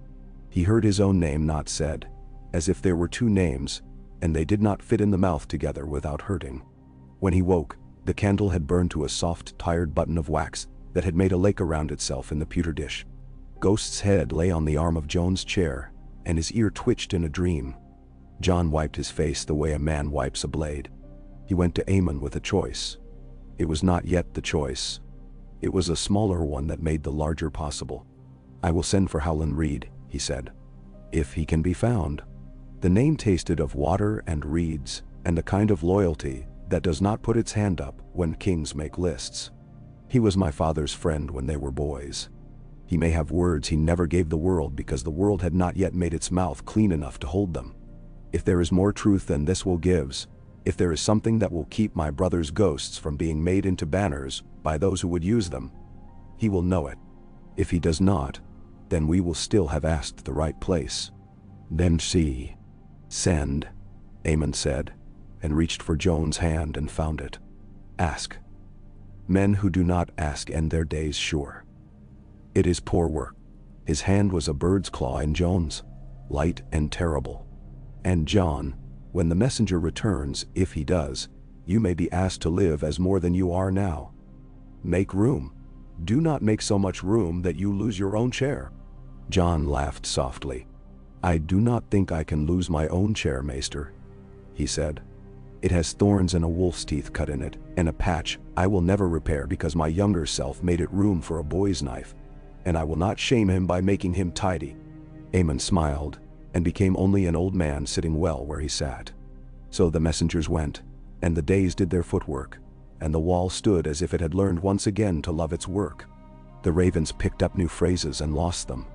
He heard his own name not said, as if there were two names, and they did not fit in the mouth together without hurting. When he woke, the candle had burned to a soft, tired button of wax that had made a lake around itself in the pewter dish. Ghost's head lay on the arm of Jon's chair, and his ear twitched in a dream. Jon wiped his face the way a man wipes a blade. He went to Aemon with a choice. It was not yet the choice. It was a smaller one that made the larger possible. I will send for Howland Reed, he said, if he can be found. The name tasted of water and reeds, and the kind of loyalty that does not put its hand up when kings make lists. He was my father's friend when they were boys. He may have words he never gave the world because the world had not yet made its mouth clean enough to hold them. If there is more truth than this will gives, if there is something that will keep my brother's ghosts from being made into banners by those who would use them, he will know it. If he does not, then we will still have asked the right place. Then see. Send, Aemon said, and reached for Jon's hand and found it. Ask. Men who do not ask end their days sure. It is poor work. His hand was a bird's claw in Jon's, light and terrible. And Jon, when the messenger returns, if he does, you may be asked to live as more than you are now. Make room. Do not make so much room that you lose your own chair. John laughed softly. "I do not think I can lose my own chair, maester," he said. "It has thorns and a wolf's teeth cut in it, and a patch I will never repair because my younger self made it room for a boy's knife, and I will not shame him by making him tidy." Aemon smiled, and became only an old man sitting well where he sat. So the messengers went, and the days did their footwork, and the wall stood as if it had learned once again to love its work. The ravens picked up new phrases and lost them.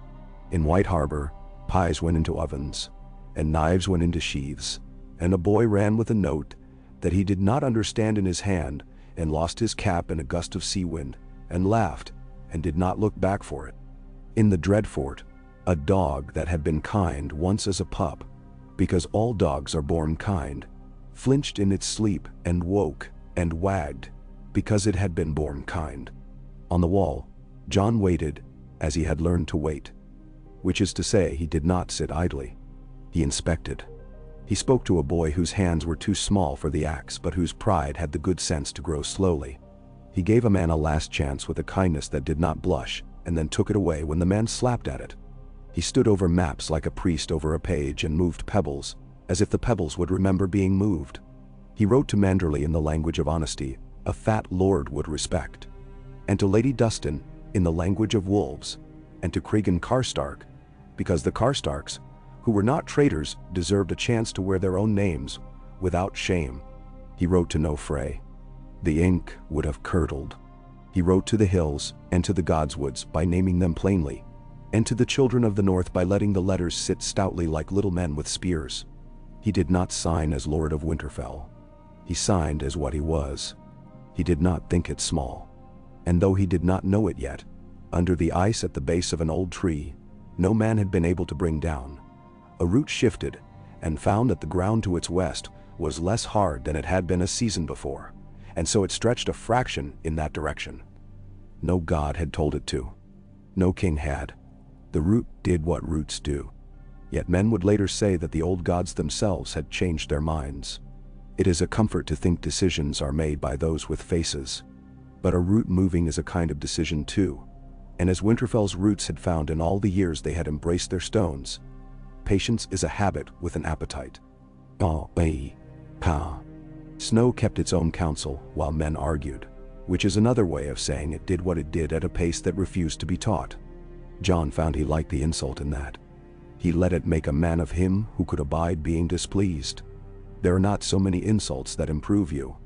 In White Harbor, pies went into ovens, and knives went into sheaths, and a boy ran with a note that he did not understand in his hand, and lost his cap in a gust of sea wind, and laughed, and did not look back for it. In the Dreadfort, a dog that had been kind once as a pup, because all dogs are born kind, flinched in its sleep and woke, and wagged, because it had been born kind. On the wall, John waited as he had learned to wait, which is to say he did not sit idly. He inspected. He spoke to a boy whose hands were too small for the axe but whose pride had the good sense to grow slowly. He gave a man a last chance with a kindness that did not blush, and then took it away when the man slapped at it. He stood over maps like a priest over a page and moved pebbles, as if the pebbles would remember being moved. He wrote to Manderley in the language of honesty, a fat lord would respect, and to Lady Dustin in the language of wolves, and to Cregan Karstark, because the Karstarks, who were not traitors, deserved a chance to wear their own names without shame. He wrote to no Frey. The ink would have curdled. He wrote to the hills and to the godswoods by naming them plainly, and to the children of the north by letting the letters sit stoutly like little men with spears. He did not sign as Lord of Winterfell. He signed as what he was. He did not think it small. And though he did not know it yet, under the ice at the base of an old tree, no man had been able to bring down, a root shifted and found that the ground to its west was less hard than it had been a season before, and so it stretched a fraction in that direction. No god had told it to. No king had. The root did what roots do. Yet men would later say that the old gods themselves had changed their minds. It is a comfort to think decisions are made by those with faces. But a root moving is a kind of decision too, and as Winterfell's roots had found in all the years they had embraced their stones, patience is a habit with an appetite. Snow kept its own counsel while men argued, which is another way of saying it did what it did at a pace that refused to be taught. John found he liked the insult in that. He let it make a man of him who could abide being displeased. There are not so many insults that improve you.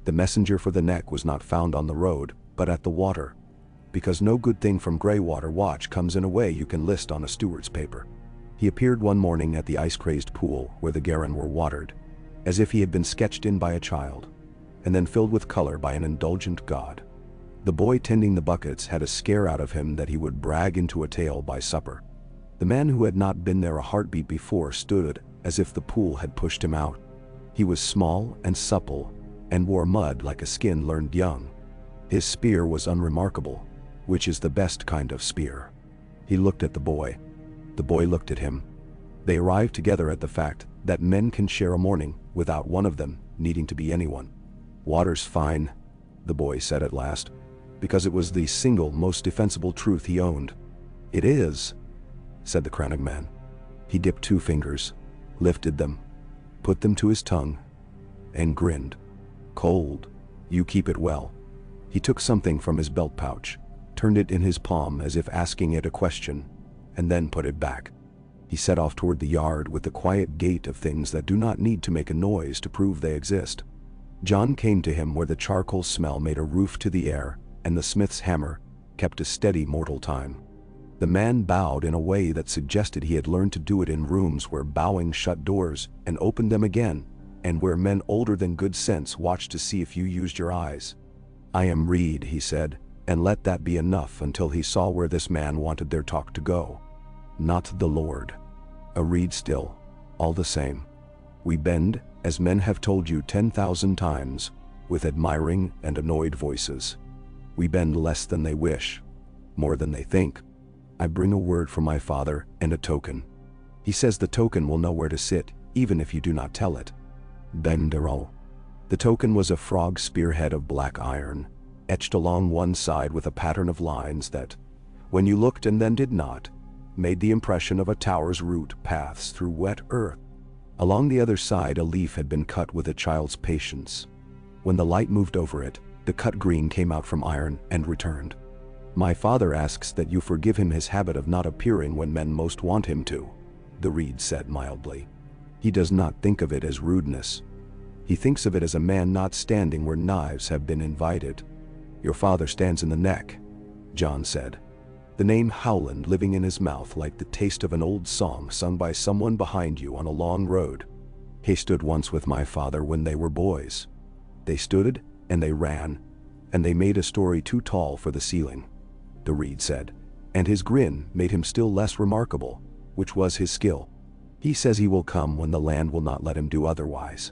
The messenger for the neck was not found on the road, but at the water, because no good thing from Greywater Watch comes in a way you can list on a steward's paper. He appeared one morning at the ice-crazed pool where the Garen were watered, as if he had been sketched in by a child, and then filled with color by an indulgent god. The boy tending the buckets had a scare out of him that he would brag into a tale by supper. The man who had not been there a heartbeat before stood as if the pool had pushed him out. He was small and supple, and wore mud like a skin learned young. His spear was unremarkable, which is the best kind of spear. He looked at the boy. The boy looked at him. They arrived together at the fact that men can share a morning without one of them needing to be anyone. "Water's fine," the boy said at last, because it was the single most defensible truth he owned. "It is," said the Crannog man. He dipped 2 fingers, lifted them, put them to his tongue, and grinned. "Cold. You keep it well." He took something from his belt pouch, turned it in his palm as if asking it a question, and then put it back. He set off toward the yard with the quiet gait of things that do not need to make a noise to prove they exist. John came to him where the charcoal smell made a roof to the air, and the smith's hammer kept a steady mortal time. The man bowed in a way that suggested he had learned to do it in rooms where bowing shut doors and opened them again, and where men older than good sense watched to see if you used your eyes. "I am Reed," he said, and let that be enough until he saw where this man wanted their talk to go. "Not the Lord. A Reed still, all the same. We bend, as men have told you 10,000 times, with admiring and annoyed voices. We bend less than they wish, more than they think. I bring a word from my father and a token. He says the token will know where to sit, even if you do not tell it. Benderol." The token was a frog spearhead of black iron, etched along one side with a pattern of lines that, when you looked and then did not, made the impression of a tower's root paths through wet earth. Along the other side a leaf had been cut with a child's patience. When the light moved over it, the cut green came out from iron and returned. My father asks that you forgive him his habit of not appearing when men most want him to, the reed said mildly. He does not think of it as rudeness. He thinks of it as a man not standing where knives have been invited. Your father stands in the neck, Jon said, the name Howland living in his mouth like the taste of an old song sung by someone behind you on a long road. He stood once with my father when they were boys. They stood and they ran, and they made a story too tall for the ceiling, the reed said, and his grin made him still less remarkable, which was his skill. He says he will come when the land will not let him do otherwise.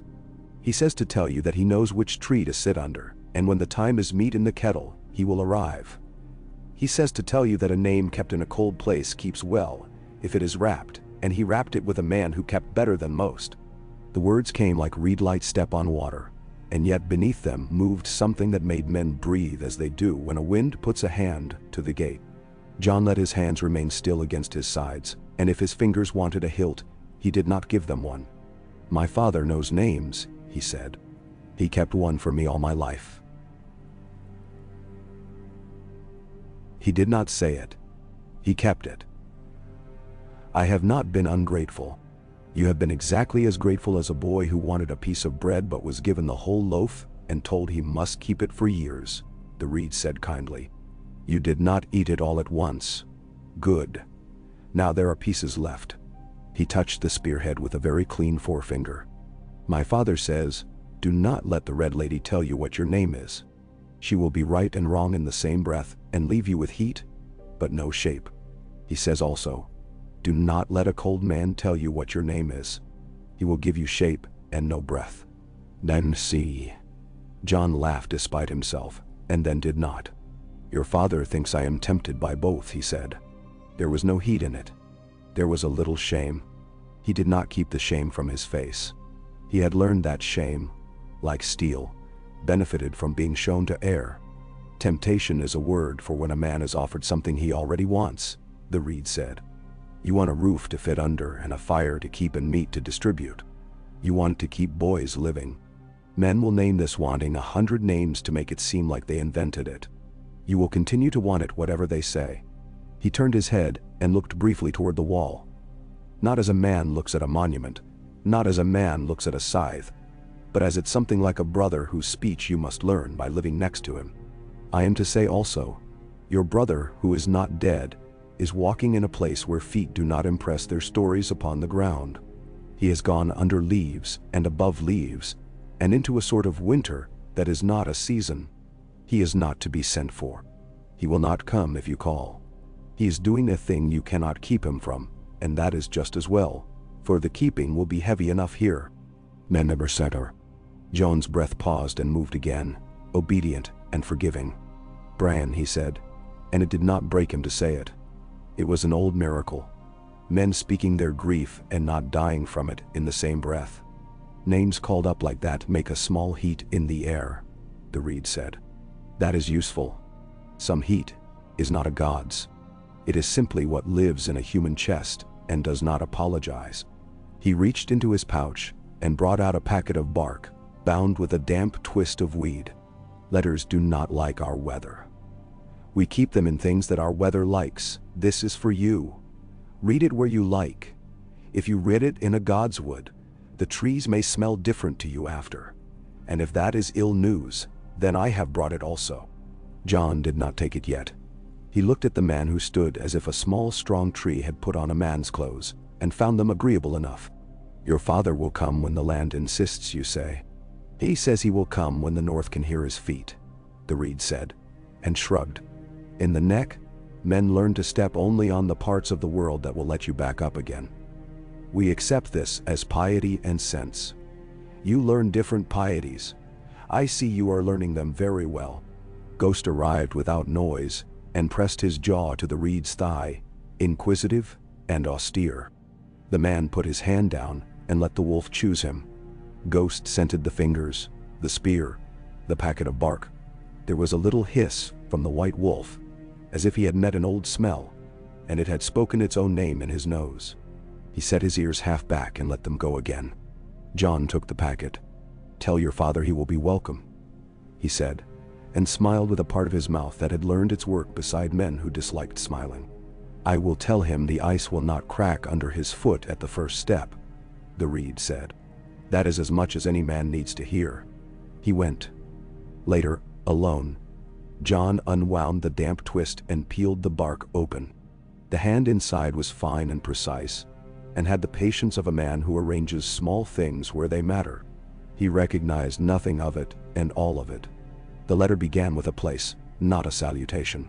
He says to tell you that he knows which tree to sit under, and when the time is meat in the kettle, he will arrive. He says to tell you that a name kept in a cold place keeps well, if it is wrapped, and he wrapped it with a man who kept better than most. The words came like reed-light step on water, and yet beneath them moved something that made men breathe as they do when a wind puts a hand to the gate. Jon let his hands remain still against his sides, and if his fingers wanted a hilt, he did not give them one. My father knows names, he said. He kept one for me all my life. He did not say it. He kept it. I have not been ungrateful. You have been exactly as grateful as a boy who wanted a piece of bread but was given the whole loaf and told he must keep it for years, the reed said kindly. You did not eat it all at once. Good. Now there are pieces left. He touched the spearhead with a very clean forefinger. My father says, do not let the Red Lady tell you what your name is. She will be right and wrong in the same breath and leave you with heat, but no shape. He says also, do not let a cold man tell you what your name is. He will give you shape and no breath. Then see. Jon laughed despite himself, and then did not. Your father thinks I am tempted by both, he said. There was no heat in it. There was a little shame. He did not keep the shame from his face. He had learned that shame, like steel, benefited from being shown to Heir. Temptation is a word for when a man is offered something he already wants, the reed said. You want a roof to fit under and a fire to keep and meat to distribute. You want to keep boys living. Men will name this wanting 100 names to make it seem like they invented it. You will continue to want it whatever they say. He turned his head and looked briefly toward the wall. Not as a man looks at a monument, not as a man looks at a scythe, but as at something like a brother whose speech you must learn by living next to him. I am to say also, your brother who is not dead is walking in a place where feet do not impress their stories upon the ground. He has gone under leaves and above leaves, and into a sort of winter that is not a season. He is not to be sent for. He will not come if you call. He is doing a thing you cannot keep him from, and that is just as well, for the keeping will be heavy enough here. Never said her. Jon's breath paused and moved again, obedient and forgiving. Bran, he said, and it did not break him to say it. It was an old miracle. Men speaking their grief and not dying from it in the same breath. Names called up like that make a small heat in the air, the reed said. That is useful. Some heat is not a god's. It is simply what lives in a human chest and does not apologize. He reached into his pouch and brought out a packet of bark, bound with a damp twist of weed. Letters do not like our weather. We keep them in things that our weather likes. This is for you. Read it where you like. If you read it in a god's wood, the trees may smell different to you after. And if that is ill news, then I have brought it also. Jon did not take it yet. He looked at the man who stood as if a small strong tree had put on a man's clothes, and found them agreeable enough. Your father will come when the land insists, you say. He says he will come when the north can hear his feet, the reed said, and shrugged. In the neck, men learn to step only on the parts of the world that will let you back up again. We accept this as piety and sense. You learn different pieties. I see you are learning them very well. Ghost arrived without noise and pressed his jaw to the reed's thigh, inquisitive and austere. The man put his hand down and let the wolf choose him. Ghost scented the fingers, the spear, the packet of bark. There was a little hiss from the white wolf, as if he had met an old smell, and it had spoken its own name in his nose. He set his ears half back and let them go again. Jon took the packet. "Tell your father he will be welcome," he said, and smiled with a part of his mouth that had learned its work beside men who disliked smiling. "I will tell him the ice will not crack under his foot at the first step," the reed said. "That is as much as any man needs to hear." He went. Later, alone, Jon unwound the damp twist and peeled the bark open. The hand inside was fine and precise, and had the patience of a man who arranges small things where they matter. He recognized nothing of it and all of it. The letter began with a place, not a salutation.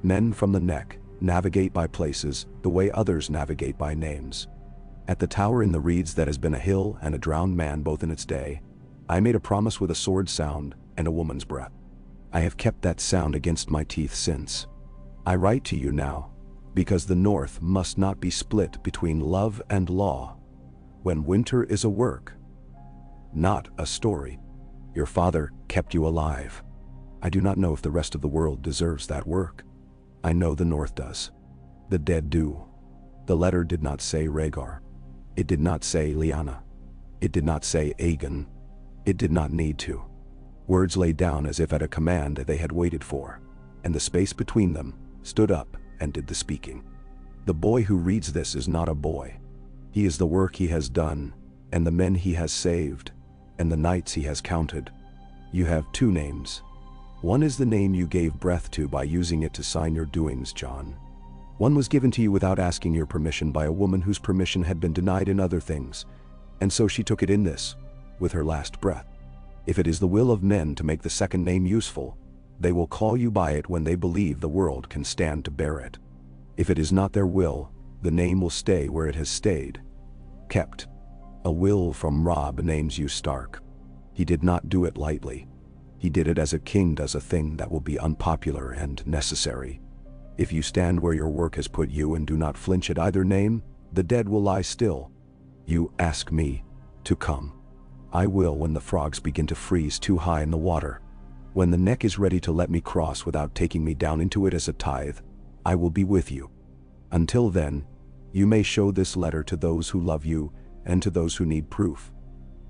Men from the neck navigate by places the way others navigate by names. At the tower in the reeds that has been a hill and a drowned man both in its day, I made a promise with a sword sound and a woman's breath. I have kept that sound against my teeth since. I write to you now, because the North must not be split between love and law, when winter is a work, not a story. Your father kept you alive. I do not know if the rest of the world deserves that work. I know the North does. The dead do. The letter did not say Rhaegar. It did not say Lyanna. It did not say Aegon. It did not need to. Words lay down as if at a command they had waited for, and the space between them stood up and did the speaking. The boy who reads this is not a boy. He is the work he has done, and the men he has saved, and the nights he has counted. You have two names. One is the name you gave breath to by using it to sign your doings, Jon. One was given to you without asking your permission by a woman whose permission had been denied in other things, and so she took it in this, with her last breath. If it is the will of men to make the second name useful, they will call you by it when they believe the world can stand to bear it. If it is not their will, the name will stay where it has stayed. Kept. A will from Robb names you Stark. He did not do it lightly. He did it as a king does a thing that will be unpopular and necessary. If you stand where your work has put you and do not flinch at either name, the dead will lie still. You ask me to come. I will when the frogs begin to freeze too high in the water. When the neck is ready to let me cross without taking me down into it as a tithe, I will be with you. Until then, you may show this letter to those who love you and to those who need proof.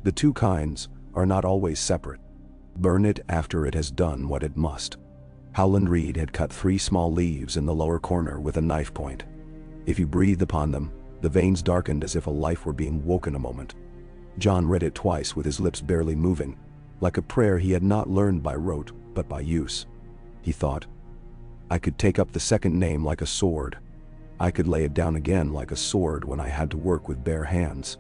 The two kinds are not always separate. Burn it after it has done what it must. Howland Reed had cut 3 small leaves in the lower corner with a knife point. If you breathed upon them, the veins darkened as if a life were being woken a moment. Jon read it twice with his lips barely moving, like a prayer he had not learned by rote but by use. He thought, I could take up the second name like a sword. I could lay it down again like a sword when I had to work with bare hands.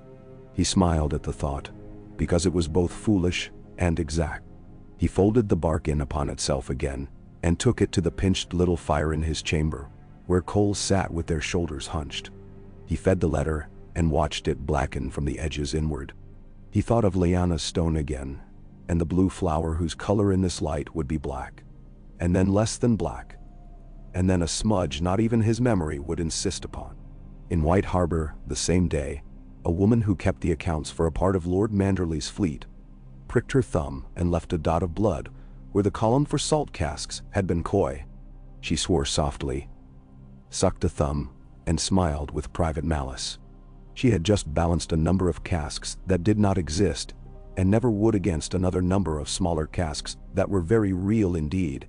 He smiled at the thought, because it was both foolish and exact. He folded the bark in upon itself again, and took it to the pinched little fire in his chamber, where coals sat with their shoulders hunched. He fed the letter, and watched it blacken from the edges inward. He thought of Lyanna's stone again, and the blue flower whose color in this light would be black, and then less than black, and then a smudge not even his memory would insist upon. In White Harbor, the same day, a woman who kept the accounts for a part of Lord Manderley's fleet pricked her thumb and left a dot of blood where the column for salt casks had been coy. She swore softly, sucked a thumb, and smiled with private malice. She had just balanced a number of casks that did not exist, and never would against another number of smaller casks that were very real indeed,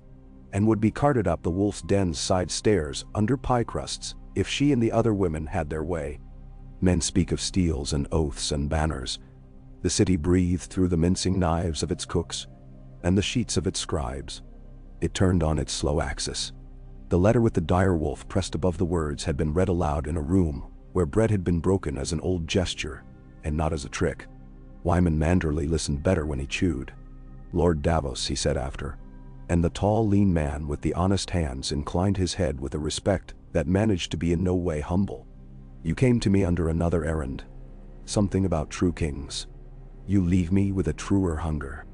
and would be carted up the Wolf's Den's side stairs under pie crusts if she and the other women had their way. Men speak of steels and oaths and banners. The city breathed through the mincing knives of its cooks and the sheets of its scribes. It turned on its slow axis. The letter with the dire wolf pressed above the words had been read aloud in a room where bread had been broken as an old gesture and not as a trick. Wyman Manderley listened better when he chewed. Lord Davos, he said after, and the tall, lean man with the honest hands inclined his head with a respect that managed to be in no way humble. You came to me under another errand, something about true kings. You leave me with a truer hunger.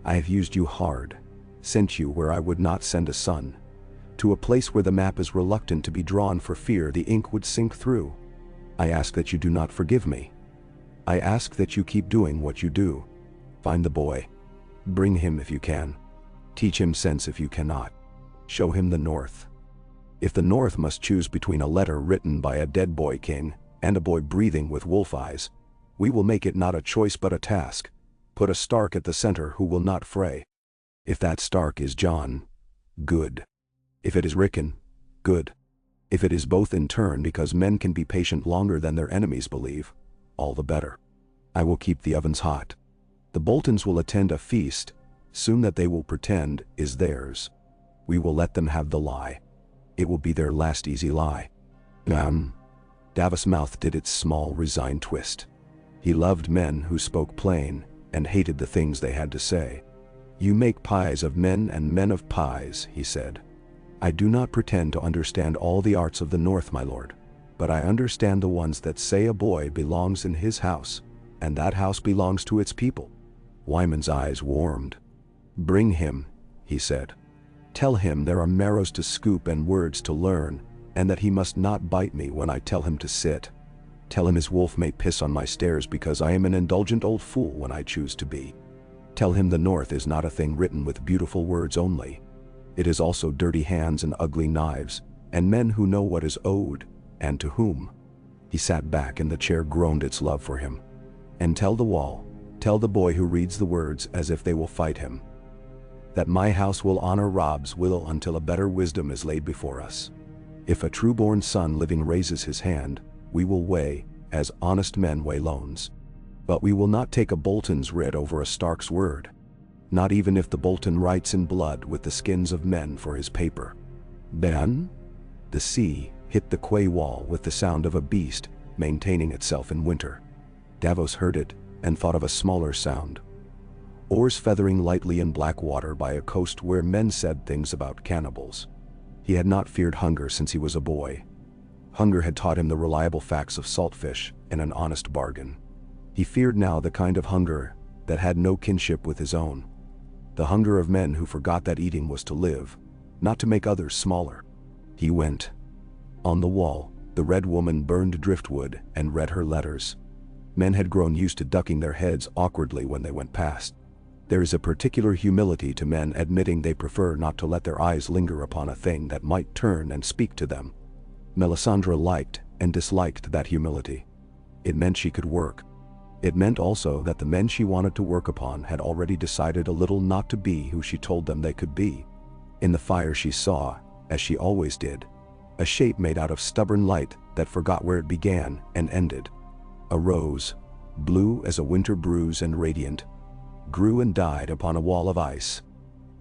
I have used you hard, sent you where I would not send a son, to a place where the map is reluctant to be drawn for fear the ink would sink through. I ask that you do not forgive me. I ask that you keep doing what you do. Find the boy. Bring him if you can. Teach him sense if you cannot. Show him the North. If the North must choose between a letter written by a dead boy king and a boy breathing with wolf eyes, we will make it not a choice but a task. Put a Stark at the center who will not fray. If that Stark is Jon, good. If it is Rickon, good. If it is both in turn, because men can be patient longer than their enemies believe, all the better. I will keep the ovens hot. The Boltons will attend a feast, soon that they will pretend is theirs. We will let them have the lie. It will be their last easy lie. Davos' mouth did its small resigned twist. He loved men who spoke plain and hated the things they had to say. You make pies of men and men of pies, he said. I do not pretend to understand all the arts of the North, my lord, but I understand the ones that say a boy belongs in his house, and that house belongs to its people. Wyman's eyes warmed. Bring him, he said. Tell him there are marrows to scoop and words to learn, and that he must not bite me when I tell him to sit. Tell him his wolf may piss on my stairs because I am an indulgent old fool when I choose to be. Tell him the North is not a thing written with beautiful words only. It is also dirty hands and ugly knives, and men who know what is owed, and to whom. He sat back and the chair groaned its love for him. And tell the wall, tell the boy who reads the words as if they will fight him, that my house will honor Robb's will until a better wisdom is laid before us. If a true-born son living raises his hand, we will weigh, as honest men weigh loans. But we will not take a Bolton's writ over a Stark's word. Not even if the Bolton writes in blood with the skins of men for his paper. Then, the sea hit the quay wall with the sound of a beast maintaining itself in winter. Davos heard it and thought of a smaller sound. Oars feathering lightly in black water by a coast where men said things about cannibals. He had not feared hunger since he was a boy. Hunger had taught him the reliable facts of saltfish and an honest bargain. He feared now the kind of hunger that had no kinship with his own. The hunger of men who forgot that eating was to live, not to make others smaller. He went. On the wall, the red woman burned driftwood and read her letters. Men had grown used to ducking their heads awkwardly when they went past. There is a particular humility to men admitting they prefer not to let their eyes linger upon a thing that might turn and speak to them. Melisandre liked and disliked that humility. It meant she could work. It meant also that the men she wanted to work upon had already decided a little not to be who she told them they could be. In the fire she saw, as she always did, a shape made out of stubborn light that forgot where it began and ended. A rose, blue as a winter bruise and radiant, grew and died upon a wall of ice.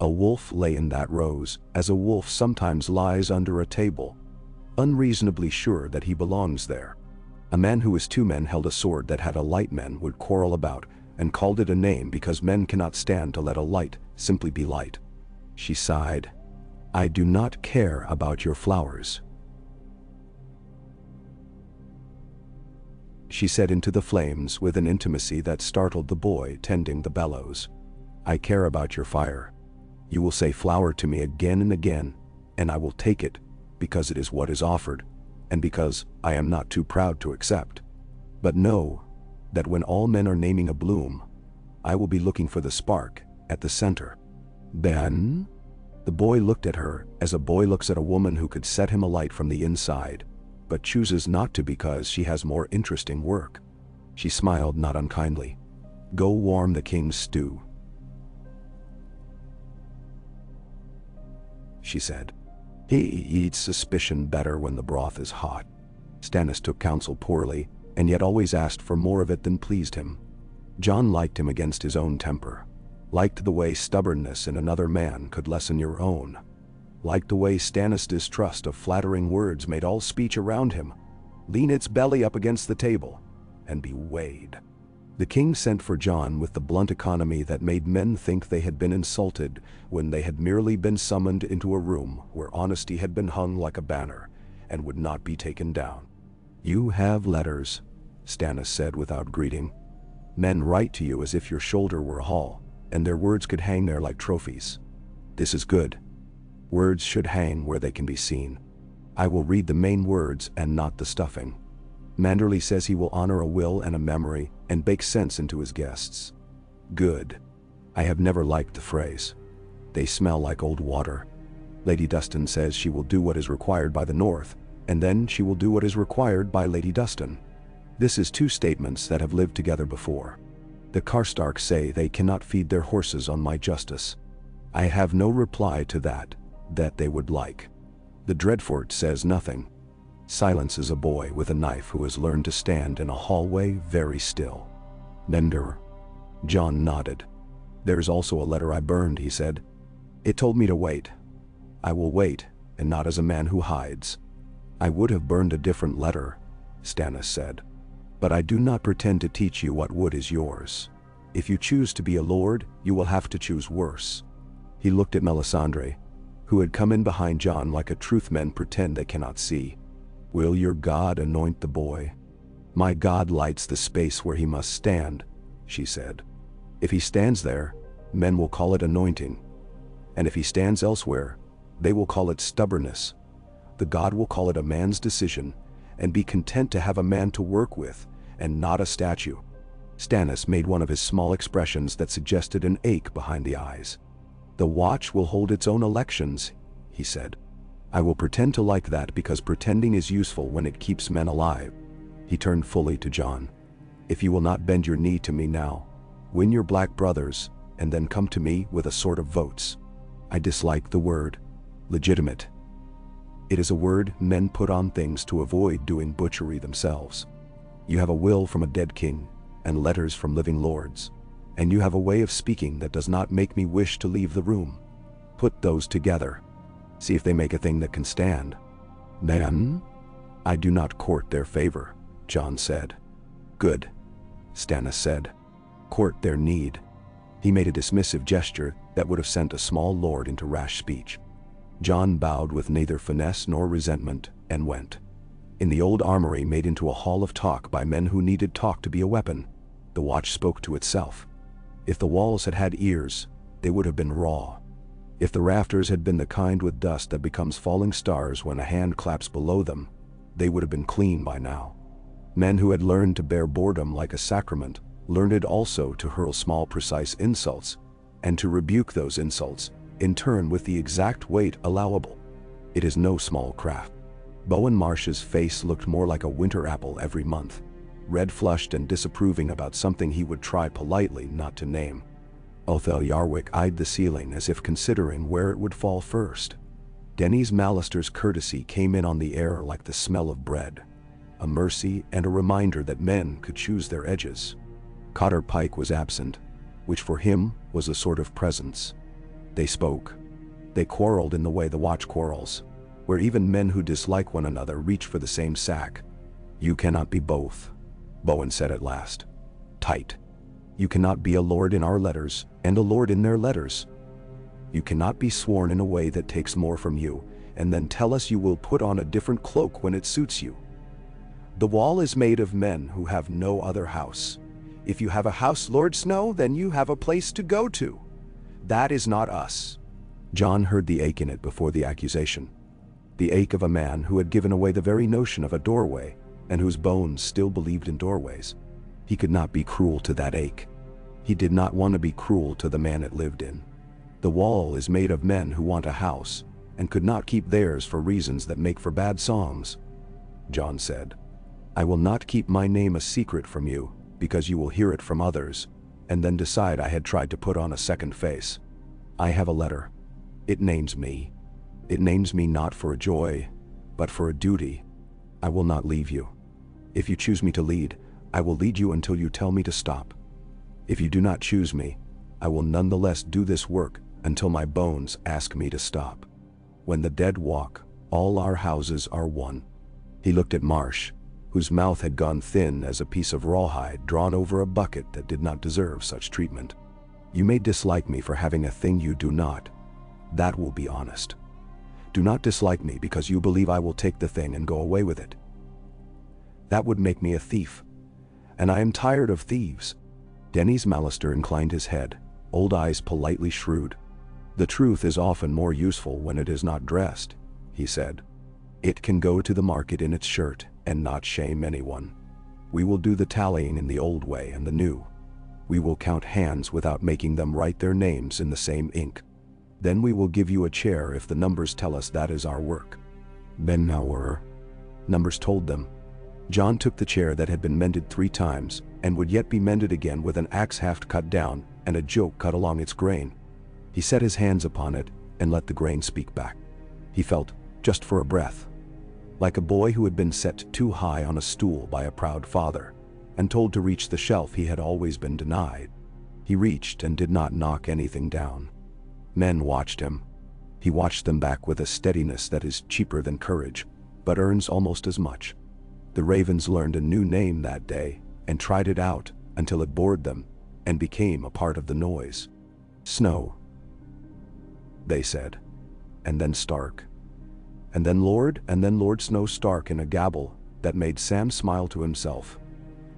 A wolf lay in that rose, as a wolf sometimes lies under a table, unreasonably sure that he belongs there. A man who was two men held a sword that had a light men would quarrel about, and called it a name because men cannot stand to let a light simply be light. She sighed. I do not care about your flowers, she said into the flames with an intimacy that startled the boy tending the bellows. I care about your fire. You will say flower to me again and again, and I will take it, because it is what is offered, and because I am not too proud to accept. But know that when all men are naming a bloom, I will be looking for the spark at the center. Then, the boy looked at her as a boy looks at a woman who could set him alight from the inside, but chooses not to because she has more interesting work. She smiled not unkindly. Go warm the king's stew, she said. He eats suspicion better when the broth is hot. Stannis took counsel poorly, and yet always asked for more of it than pleased him. Jon liked him against his own temper. Liked the way stubbornness in another man could lessen your own. Liked the way Stannis' distrust of flattering words made all speech around him lean its belly up against the table and be weighed. The king sent for Jon with the blunt economy that made men think they had been insulted when they had merely been summoned into a room where honesty had been hung like a banner and would not be taken down. You have letters, Stannis said without greeting. Men write to you as if your shoulder were a hall, and their words could hang there like trophies. This is good. Words should hang where they can be seen. I will read the main words and not the stuffing. Manderley says he will honor a will and a memory and bake sense into his guests. Good. I have never liked the phrase. They smell like old water. Lady Dustin says she will do what is required by the North, and then she will do what is required by Lady Dustin. This is two statements that have lived together before. The Karstarks say they cannot feed their horses on my justice. I have no reply to that they would like. The Dreadfort says nothing. Silence is a boy with a knife who has learned to stand in a hallway very still. Nender. Jon nodded. There is also a letter I burned, he said. It told me to wait. I will wait, and not as a man who hides. I would have burned a different letter, Stannis said. But I do not pretend to teach you what wood is yours. If you choose to be a lord, you will have to choose worse. He looked at Melisandre, who had come in behind Jon like a truth men pretend they cannot see. Will your God anoint the boy? My God lights the space where he must stand, she said. If he stands there, men will call it anointing. And if he stands elsewhere, they will call it stubbornness. The God will call it a man's decision, and be content to have a man to work with, and not a statue. Stannis made one of his small expressions that suggested an ache behind the eyes. The Watch will hold its own elections, he said. I will pretend to like that because pretending is useful when it keeps men alive. He turned fully to Jon. If you will not bend your knee to me now, win your black brothers, and then come to me with a sort of votes. I dislike the word legitimate. It is a word men put on things to avoid doing butchery themselves. You have a will from a dead king, and letters from living lords, and you have a way of speaking that does not make me wish to leave the room. Put those together. See if they make a thing that can stand. Man? I do not court their favor, Jon said. Good, Stannis said. Court their need. He made a dismissive gesture that would have sent a small lord into rash speech. Jon bowed with neither finesse nor resentment, and went. In the old armory made into a hall of talk by men who needed talk to be a weapon, the Watch spoke to itself. If the walls had had ears, they would have been raw. If the rafters had been the kind with dust that becomes falling stars when a hand claps below them, they would have been clean by now. Men who had learned to bear boredom like a sacrament, learned it also to hurl small precise insults, and to rebuke those insults, in turn with the exact weight allowable. It is no small craft. Bowen Marsh's face looked more like a winter apple every month, red-flushed and disapproving about something he would try politely not to name. Othel Yarwick eyed the ceiling as if considering where it would fall first. Denys Mallister's courtesy came in on the air like the smell of bread, a mercy and a reminder that men could choose their edges. Cotter Pike was absent, which for him was a sort of presence. They spoke. They quarreled in the way the Watch quarrels, where even men who dislike one another reach for the same sack. You cannot be both, Bowen said at last. Tight. You cannot be a lord in our letters and a lord in their letters. You cannot be sworn in a way that takes more from you, and then tell us you will put on a different cloak when it suits you. The wall is made of men who have no other house. If you have a house, Lord Snow, then you have a place to go to. That is not us. Jon heard the ache in it before the accusation. The ache of a man who had given away the very notion of a doorway, and whose bones still believed in doorways. He could not be cruel to that ache. He did not want to be cruel to the man it lived in. The wall is made of men who want a house, and could not keep theirs for reasons that make for bad songs. Jon said, I will not keep my name a secret from you, because you will hear it from others, and then decide I had tried to put on a second face. I have a letter. It names me. It names me not for a joy, but for a duty. I will not leave you. If you choose me to lead, I will lead you until you tell me to stop. If you do not choose me, I will nonetheless do this work until my bones ask me to stop. When the dead walk, all our houses are one. He looked at Marsh, whose mouth had gone thin as a piece of rawhide drawn over a bucket that did not deserve such treatment. You may dislike me for having a thing you do not. That will be honest. Do not dislike me because you believe I will take the thing and go away with it. That would make me a thief. And I am tired of thieves. Denys Mallister inclined his head, old eyes politely shrewd. The truth is often more useful when it is not dressed, he said. It can go to the market in its shirt and not shame anyone. We will do the tallying in the old way and the new. We will count hands without making them write their names in the same ink. Then we will give you a chair if the numbers tell us that is our work. Ben Nower. Numbers told them. Jon took the chair that had been mended 3 times, and would yet be mended again with an axe haft cut down, and a joke cut along its grain. He set his hands upon it, and let the grain speak back. He felt, just for a breath, like a boy who had been set too high on a stool by a proud father, and told to reach the shelf he had always been denied. He reached and did not knock anything down. Men watched him. He watched them back with a steadiness that is cheaper than courage, but earns almost as much. The ravens learned a new name that day, and tried it out until it bored them, and became a part of the noise. Snow, they said, and then Stark. And then Lord Snow Stark in a gabble that made Sam smile to himself,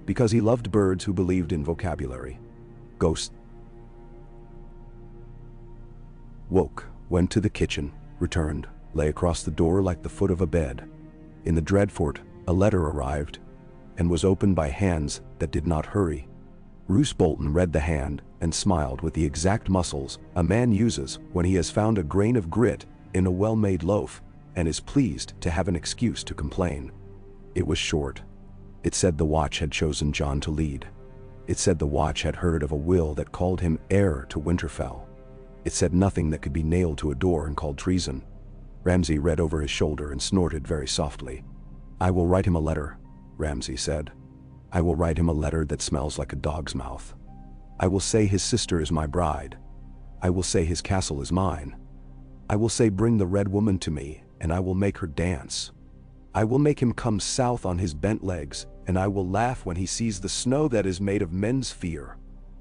because he loved birds who believed in vocabulary. Ghost. Woke, went to the kitchen, returned, lay across the door like the foot of a bed. In the Dreadfort, a letter arrived, and was opened by hands that did not hurry. Roose Bolton read the hand and smiled with the exact muscles a man uses when he has found a grain of grit in a well-made loaf and is pleased to have an excuse to complain. It was short. It said the Watch had chosen Jon to lead. It said the Watch had heard of a will that called him heir to Winterfell. It said nothing that could be nailed to a door and called treason. Ramsay read over his shoulder and snorted very softly. "I will write him a letter," Ramsay said. "I will write him a letter that smells like a dog's mouth. I will say his sister is my bride. I will say his castle is mine. I will say bring the Red Woman to me, and I will make her dance. I will make him come south on his bent legs, and I will laugh when he sees the snow that is made of men's fear."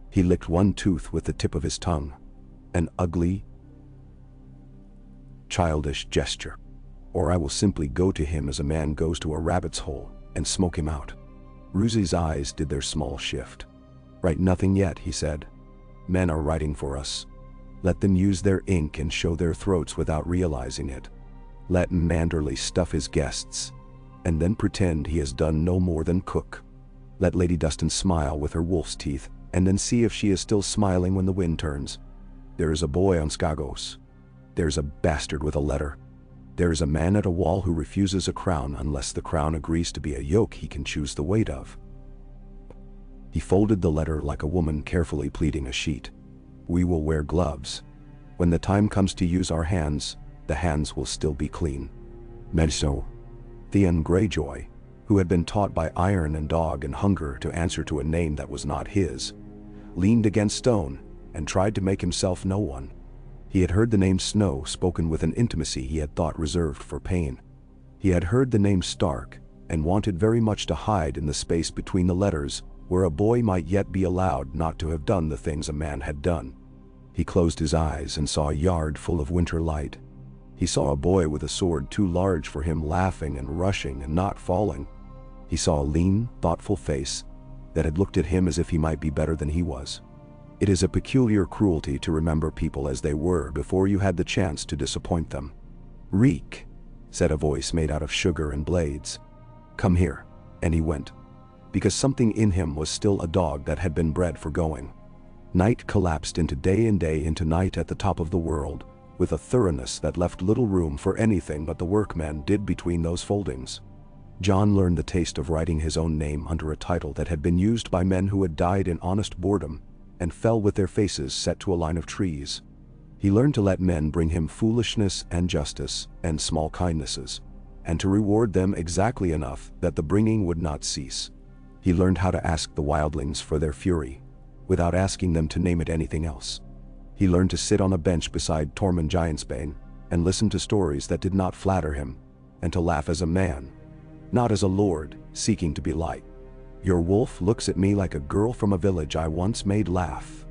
He licked one tooth with the tip of his tongue. An ugly, childish gesture. "Or I will simply go to him as a man goes to a rabbit's hole and smoke him out." Roosey's eyes did their small shift. "Write nothing yet," he said. "Men are writing for us. Let them use their ink and show their throats without realizing it. Let Manderley stuff his guests, and then pretend he has done no more than cook. Let Lady Dustin smile with her wolf's teeth, and then see if she is still smiling when the wind turns. There is a boy on Skagos. There is a bastard with a letter. There is a man at a wall who refuses a crown unless the crown agrees to be a yoke he can choose the weight of." He folded the letter like a woman carefully pleating a sheet. "We will wear gloves. When the time comes to use our hands, the hands will still be clean." Medso, Theon Greyjoy, who had been taught by iron and dog and hunger to answer to a name that was not his, leaned against stone and tried to make himself no one. He had heard the name Snow spoken with an intimacy he had thought reserved for pain. He had heard the name Stark, and wanted very much to hide in the space between the letters, where a boy might yet be allowed not to have done the things a man had done. He closed his eyes and saw a yard full of winter light. He saw a boy with a sword too large for him laughing and rushing and not falling. He saw a lean, thoughtful face that had looked at him as if he might be better than he was. It is a peculiar cruelty to remember people as they were before you had the chance to disappoint them. "Reek," said a voice made out of sugar and blades. "Come here," and he went, because something in him was still a dog that had been bred for going. Night collapsed into day and day into night at the top of the world, with a thoroughness that left little room for anything but the workman did between those foldings. Jon learned the taste of writing his own name under a title that had been used by men who had died in honest boredom, and fell with their faces set to a line of trees. He learned to let men bring him foolishness and justice and small kindnesses, and to reward them exactly enough that the bringing would not cease. He learned how to ask the wildlings for their fury, without asking them to name it anything else. He learned to sit on a bench beside Tormund Giantsbane, and listen to stories that did not flatter him, and to laugh as a man, not as a lord seeking to be liked. "Your wolf looks at me like a girl from a village I once made laugh,"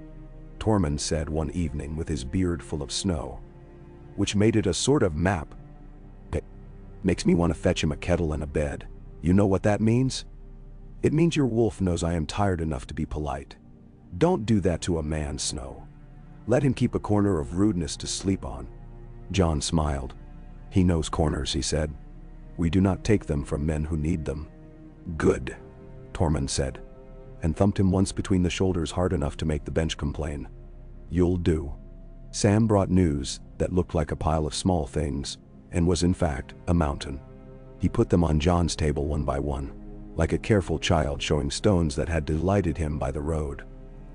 Tormund said one evening with his beard full of snow, which made it a sort of map. "It makes me want to fetch him a kettle and a bed. You know what that means? It means your wolf knows I am tired enough to be polite. Don't do that to a man, Snow. Let him keep a corner of rudeness to sleep on." Jon smiled. "He knows corners," he said. "We do not take them from men who need them." "Good," Tormund said, and thumped him once between the shoulders hard enough to make the bench complain. "You'll do." Sam brought news that looked like a pile of small things, and was in fact a mountain. He put them on John's table one by one, like a careful child showing stones that had delighted him by the road.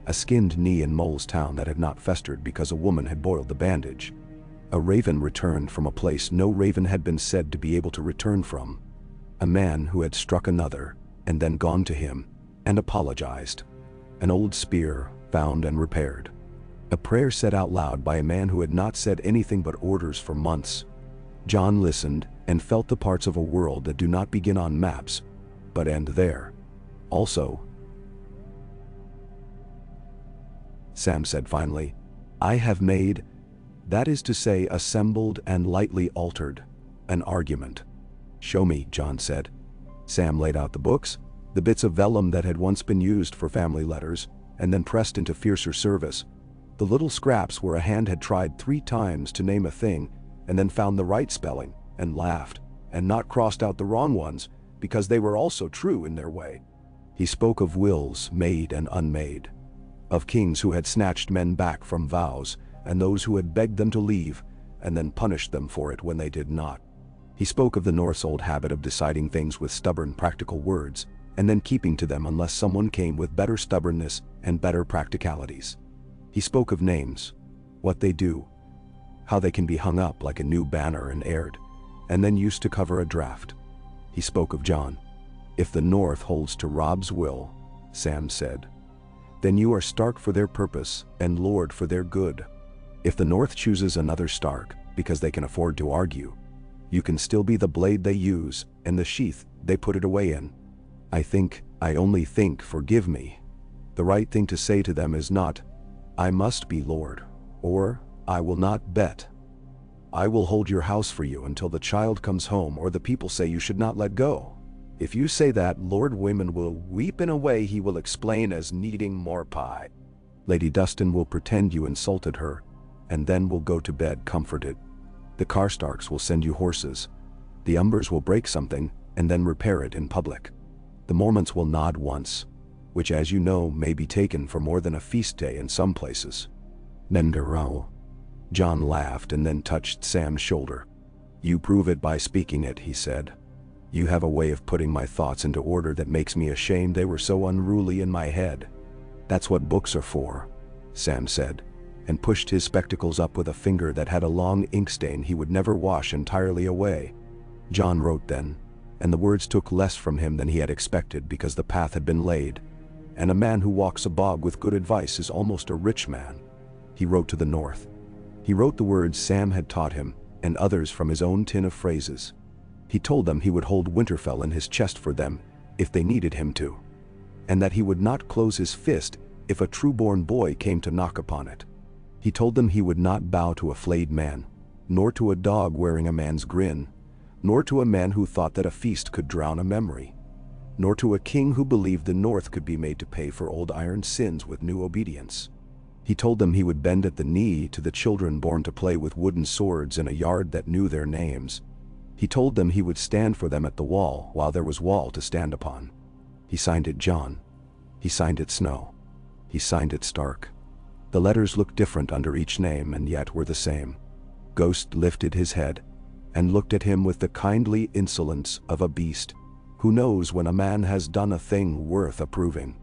A skinned knee in Mole's town that had not festered because a woman had boiled the bandage. A raven returned from a place no raven had been said to be able to return from. A man who had struck another, and then gone to him, and apologized. An old spear, found and repaired. A prayer said out loud by a man who had not said anything but orders for months. John listened and felt the parts of a world that do not begin on maps, but end there. Also, Sam said finally, I have made, that is to say assembled and lightly altered, an argument. Show me, John said. Sam laid out the books, the bits of vellum that had once been used for family letters, and then pressed into fiercer service. The little scraps where a hand had tried 3 times to name a thing, and then found the right spelling, and laughed, and not crossed out the wrong ones, because they were also true in their way. He spoke of wills made and unmade, of kings who had snatched men back from vows, and those who had begged them to leave, and then punished them for it when they did not. He spoke of the North's old habit of deciding things with stubborn practical words, and then keeping to them unless someone came with better stubbornness and better practicalities. He spoke of names, what they do, how they can be hung up like a new banner and aired, and then used to cover a draft. He spoke of John. If the North holds to Robb's will, Sam said, then you are Stark for their purpose and Lord for their good. If the North chooses another Stark because they can afford to argue, you can still be the blade they use and the sheath they put it away in. I only think, forgive me. The right thing to say to them is not, I must be Lord, or I will not bet. I will hold your house for you until the child comes home or the people say you should not let go. If you say that, Lord Wyman will weep in a way he will explain as needing more pie. Lady Dustin will pretend you insulted her, and then will go to bed comforted. The Karstarks will send you horses. The Umbers will break something, and then repair it in public. The Mormonts will nod once, which as you know may be taken for more than a feast day in some places. Nenderau. John laughed and then touched Sam's shoulder. You prove it by speaking it, he said. You have a way of putting my thoughts into order that makes me ashamed they were so unruly in my head. That's what books are for, Sam said, and pushed his spectacles up with a finger that had a long ink stain he would never wash entirely away. John wrote then, and the words took less from him than he had expected because the path had been laid, and a man who walks a bog with good advice is almost a rich man. He wrote to the North. He wrote the words Sam had taught him, and others from his own tin of phrases. He told them he would hold Winterfell in his chest for them, if they needed him to, and that he would not close his fist if a true-born boy came to knock upon it. He told them he would not bow to a flayed man, nor to a dog wearing a man's grin, nor to a man who thought that a feast could drown a memory, nor to a king who believed the North could be made to pay for old iron sins with new obedience. He told them he would bend at the knee to the children born to play with wooden swords in a yard that knew their names. He told them he would stand for them at the wall while there was wall to stand upon. He signed it John. He signed it Snow. He signed it Stark. The letters looked different under each name and yet were the same. Ghost lifted his head and looked at him with the kindly insolence of a beast who knows when a man has done a thing worth approving.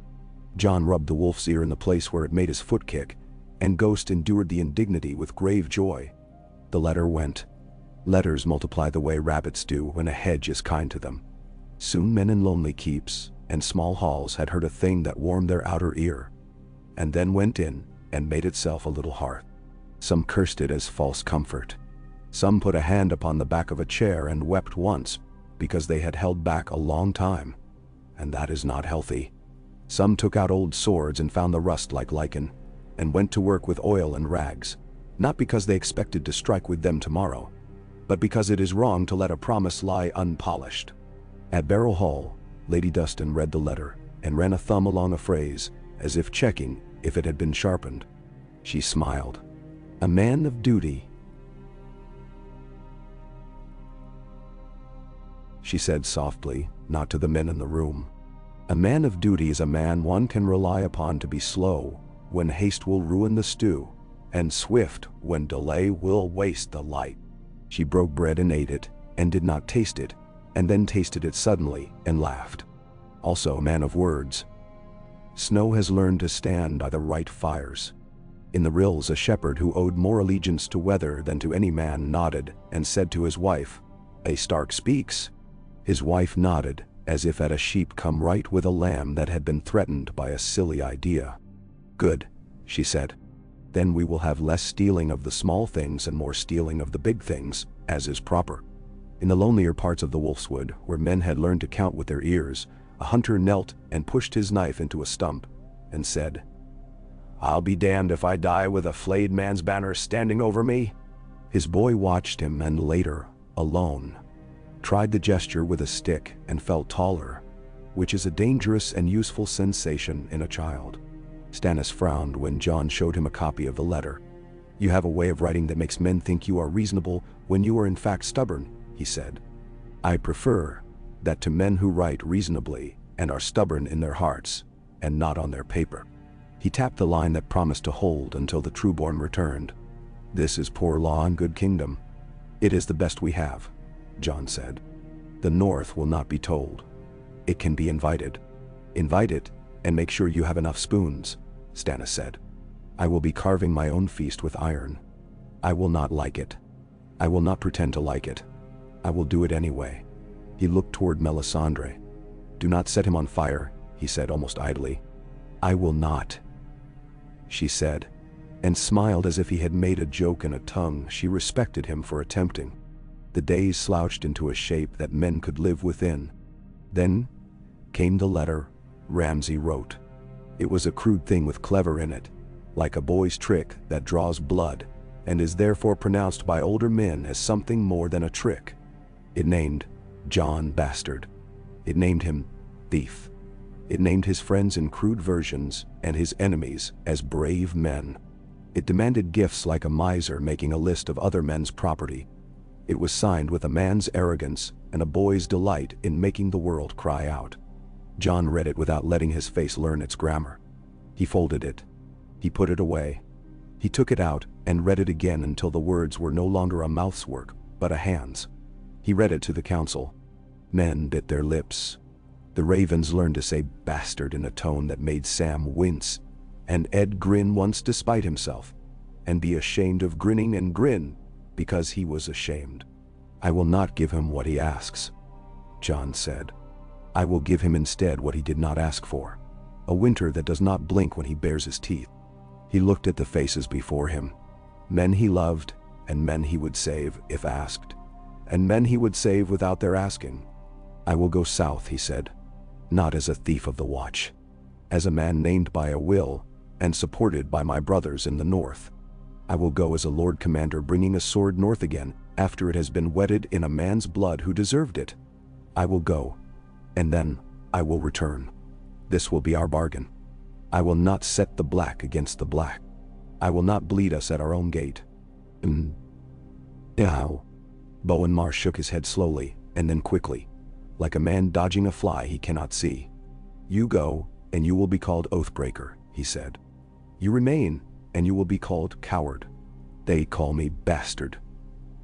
John rubbed the wolf's ear in the place where it made his foot kick, and Ghost endured the indignity with grave joy. The letter went. Letters multiply the way rabbits do when a hedge is kind to them. Soon men in lonely keeps and small halls had heard a thing that warmed their outer ear, and then went in and made itself a little hearth. Some cursed it as false comfort. Some put a hand upon the back of a chair and wept once because they had held back a long time, and that is not healthy. Some took out old swords and found the rust like lichen, and went to work with oil and rags, not because they expected to strike with them tomorrow, but because it is wrong to let a promise lie unpolished. At Barrow Hall, Lady Dustin read the letter and ran a thumb along a phrase, as if checking if it had been sharpened. She smiled. A man of duty, she said softly, not to the men in the room. A man of duty is a man one can rely upon to be slow when haste will ruin the stew, and swift when delay will waste the light. She broke bread and ate it, and did not taste it, and then tasted it suddenly, and laughed. Also a man of words. Snow has learned to stand by the right fires. In the rills a shepherd who owed more allegiance to weather than to any man nodded, and said to his wife, "A Stark speaks." His wife nodded, as if at a sheep come right with a lamb that had been threatened by a silly idea. "Good," she said. "Then we will have less stealing of the small things and more stealing of the big things, as is proper." In the lonelier parts of the Wolfswood, where men had learned to count with their ears, a hunter knelt and pushed his knife into a stump, and said, "I'll be damned if I die with a flayed man's banner standing over me." His boy watched him and later, alone, tried the gesture with a stick and felt taller, which is a dangerous and useful sensation in a child. Stannis frowned when Jon showed him a copy of the letter. "You have a way of writing that makes men think you are reasonable when you are in fact stubborn," he said. "I prefer that to men who write reasonably and are stubborn in their hearts, and not on their paper." He tapped the line that promised to hold until the Trueborn returned. "This is poor law and good kingdom." "It is the best we have," Jon said. "The North will not be told. It can be invited." "Invite it, and make sure you have enough spoons," Stannis said. "I will be carving my own feast with iron. I will not like it. I will not pretend to like it. I will do it anyway." He looked toward Melisandre. "Do not set him on fire," he said almost idly. "I will not," she said, and smiled as if he had made a joke in a tongue she respected him for attempting. The days slouched into a shape that men could live within. Then came the letter Ramsay wrote. It was a crude thing with clever in it, like a boy's trick that draws blood, and is therefore pronounced by older men as something more than a trick. It named Jon Bastard. It named him Thief. It named his friends in crude versions and his enemies as brave men. It demanded gifts like a miser making a list of other men's property. It was signed with a man's arrogance and a boy's delight in making the world cry out. Jon read it without letting his face learn its grammar. He folded it. He put it away. He took it out and read it again until the words were no longer a mouth's work, but a hand's. He read it to the council. Men bit their lips. The ravens learned to say bastard in a tone that made Sam wince, and Ed grin once despite himself, and be ashamed of grinning and grin because he was ashamed. "I will not give him what he asks," Jon said. "I will give him instead what he did not ask for, a winter that does not blink when he bares his teeth." He looked at the faces before him, men he loved and men he would save if asked, and men he would save without their asking. "I will go south," he said, "not as a thief of the watch, as a man named by a will and supported by my brothers in the north. I will go as a Lord Commander bringing a sword north again after it has been wetted in a man's blood who deserved it. I will go, and then I will return. This will be our bargain. I will not set the black against the black. I will not bleed us at our own gate." Now, Bowen Marsh shook his head slowly, and then quickly, like a man dodging a fly he cannot see. "You go, and you will be called Oathbreaker," he said. "You remain, and you will be called Coward." "They call me Bastard,"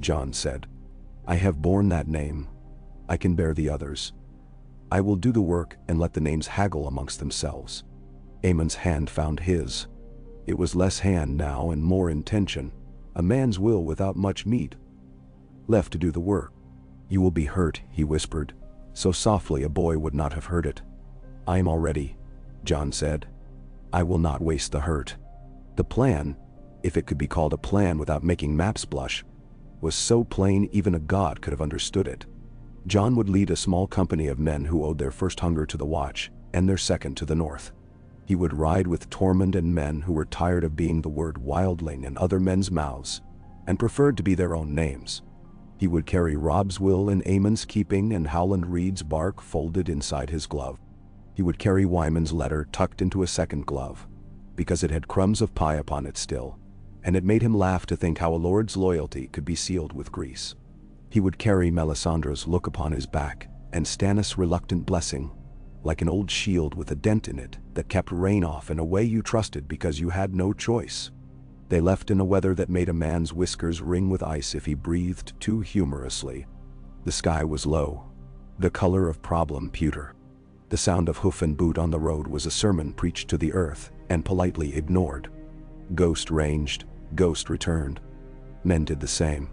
Jon said. "I have borne that name. I can bear the others. I will do the work and let the names haggle amongst themselves." Aemon's hand found his. It was less hand now and more intention, a man's will without much meat left to do the work. "You will be hurt," he whispered, so softly a boy would not have heard it. "I am already," Jon said. "I will not waste the hurt." The plan, if it could be called a plan without making maps blush, was so plain even a god could have understood it. Jon would lead a small company of men who owed their first hunger to the Watch and their second to the North. He would ride with Tormund and men who were tired of being the word wildling in other men's mouths and preferred to be their own names. He would carry Robb's will in Aemon's keeping and Howland Reed's bark folded inside his glove. He would carry Wyman's letter tucked into a second glove, because it had crumbs of pie upon it still, and it made him laugh to think how a lord's loyalty could be sealed with grease. He would carry Melisandre's look upon his back and Stannis' reluctant blessing, like an old shield with a dent in it that kept rain off in a way you trusted because you had no choice. They left in a weather that made a man's whiskers ring with ice if he breathed too humorously. The sky was low, the color of problem pewter. The sound of hoof and boot on the road was a sermon preached to the earth and politely ignored. Ghost ranged, ghost returned. Men did the same.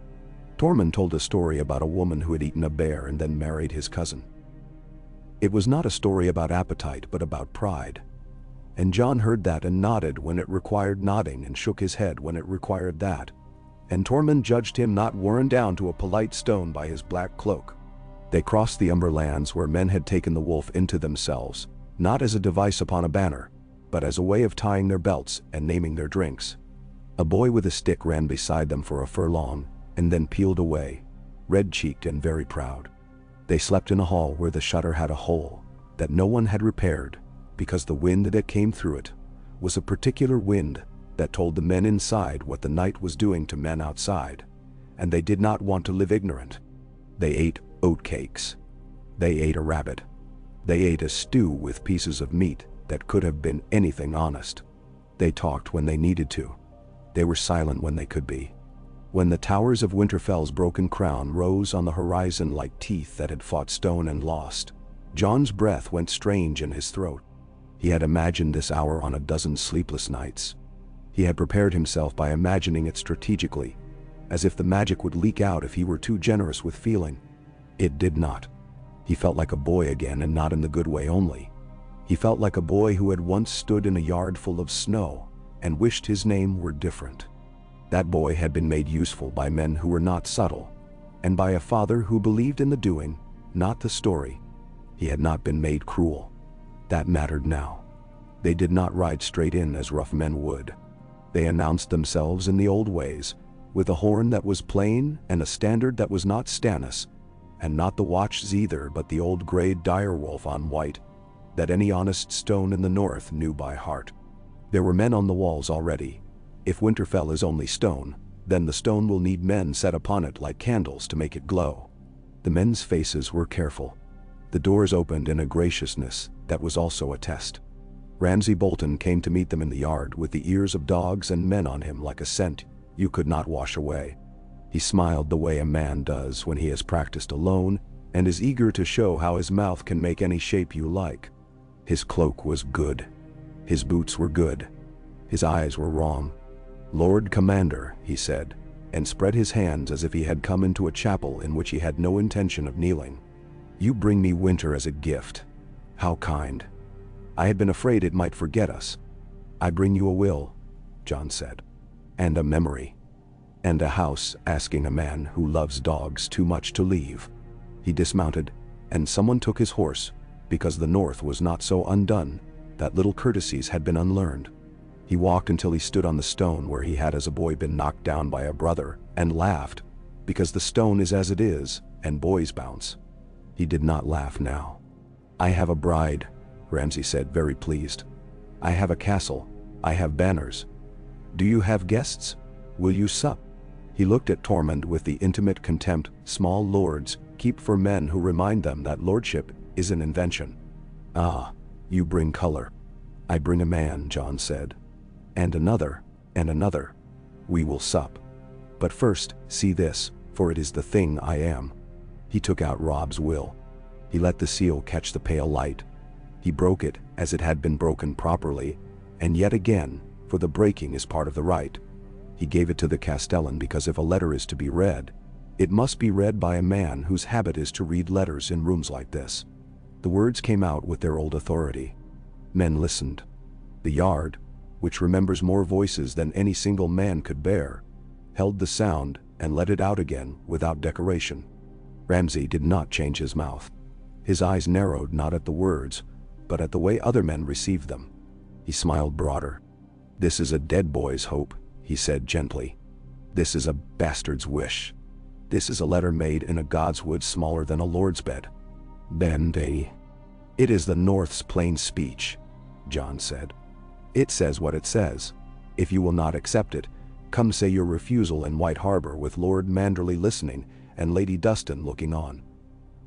Tormund told a story about a woman who had eaten a bear and then married his cousin. It was not a story about appetite but about pride. And Jon heard that and nodded when it required nodding and shook his head when it required that. And Tormund judged him not worn down to a polite stone by his black cloak. They crossed the Umber lands where men had taken the wolf into themselves, not as a device upon a banner, but as a way of tying their belts and naming their drinks. A boy with a stick ran beside them for a furlong, and then peeled away, red-cheeked and very proud. They slept in a hall where the shutter had a hole that no one had repaired, because the wind that came through it was a particular wind that told the men inside what the night was doing to men outside, and they did not want to live ignorant. They ate oatcakes. They ate a rabbit. They ate a stew with pieces of meat that could have been anything honest. They talked when they needed to. They were silent when they could be. When the towers of Winterfell's broken crown rose on the horizon like teeth that had fought stone and lost, Jon's breath went strange in his throat. He had imagined this hour on a dozen sleepless nights. He had prepared himself by imagining it strategically, as if the magic would leak out if he were too generous with feeling. It did not. He felt like a boy again, and not in the good way only. He felt like a boy who had once stood in a yard full of snow and wished his name were different. That boy had been made useful by men who were not subtle, and by a father who believed in the doing, not the story. He had not been made cruel. That mattered now. They did not ride straight in as rough men would. They announced themselves in the old ways, with a horn that was plain and a standard that was not Stannis, and not the watch's either, but the old grey direwolf on white, that any honest stone in the north knew by heart. There were men on the walls already. If Winterfell is only stone, then the stone will need men set upon it like candles to make it glow. The men's faces were careful. The doors opened in a graciousness that was also a test. Ramsay Bolton came to meet them in the yard with the ears of dogs and men on him like a scent you could not wash away. He smiled the way a man does when he has practiced alone and is eager to show how his mouth can make any shape you like. His cloak was good. His boots were good. His eyes were wrong. "Lord Commander," he said, and spread his hands as if he had come into a chapel in which he had no intention of kneeling. "You bring me winter as a gift. How kind. I had been afraid it might forget us." "I bring you a will," Jon said. "And a memory. And a house asking a man who loves dogs too much to leave." He dismounted, and someone took his horse, because the north was not so undone that little courtesies had been unlearned. He walked until he stood on the stone where he had as a boy been knocked down by a brother, and laughed, because the stone is as it is, and boys bounce. He did not laugh now. "I have a bride," Ramsay said, very pleased. "I have a castle. I have banners. Do you have guests? Will you sup?" He looked at Tormund with the intimate contempt small lords keep for men who remind them that lordship is an invention. "Ah, you bring color." "I bring a man," Jon said. "And another, and another. We will sup. But first, see this, for it is the thing I am." He took out Robb's will. He let the seal catch the pale light. He broke it as it had been broken properly, and yet again, for the breaking is part of the right. He gave it to the Castellan because if a letter is to be read, it must be read by a man whose habit is to read letters in rooms like this. The words came out with their old authority. Men listened. The yard, which remembers more voices than any single man could bear, held the sound and let it out again without decoration. Ramsay did not change his mouth. His eyes narrowed not at the words, but at the way other men received them. He smiled broader. "This is a dead boy's hope," he said gently. "This is a bastard's wish. This is a letter made in a god's wood smaller than a lord's bed. Then it is the North's plain speech," Jon said. "It says what it says. If you will not accept it, come say your refusal in White Harbor with Lord Manderley listening and Lady Dustin looking on.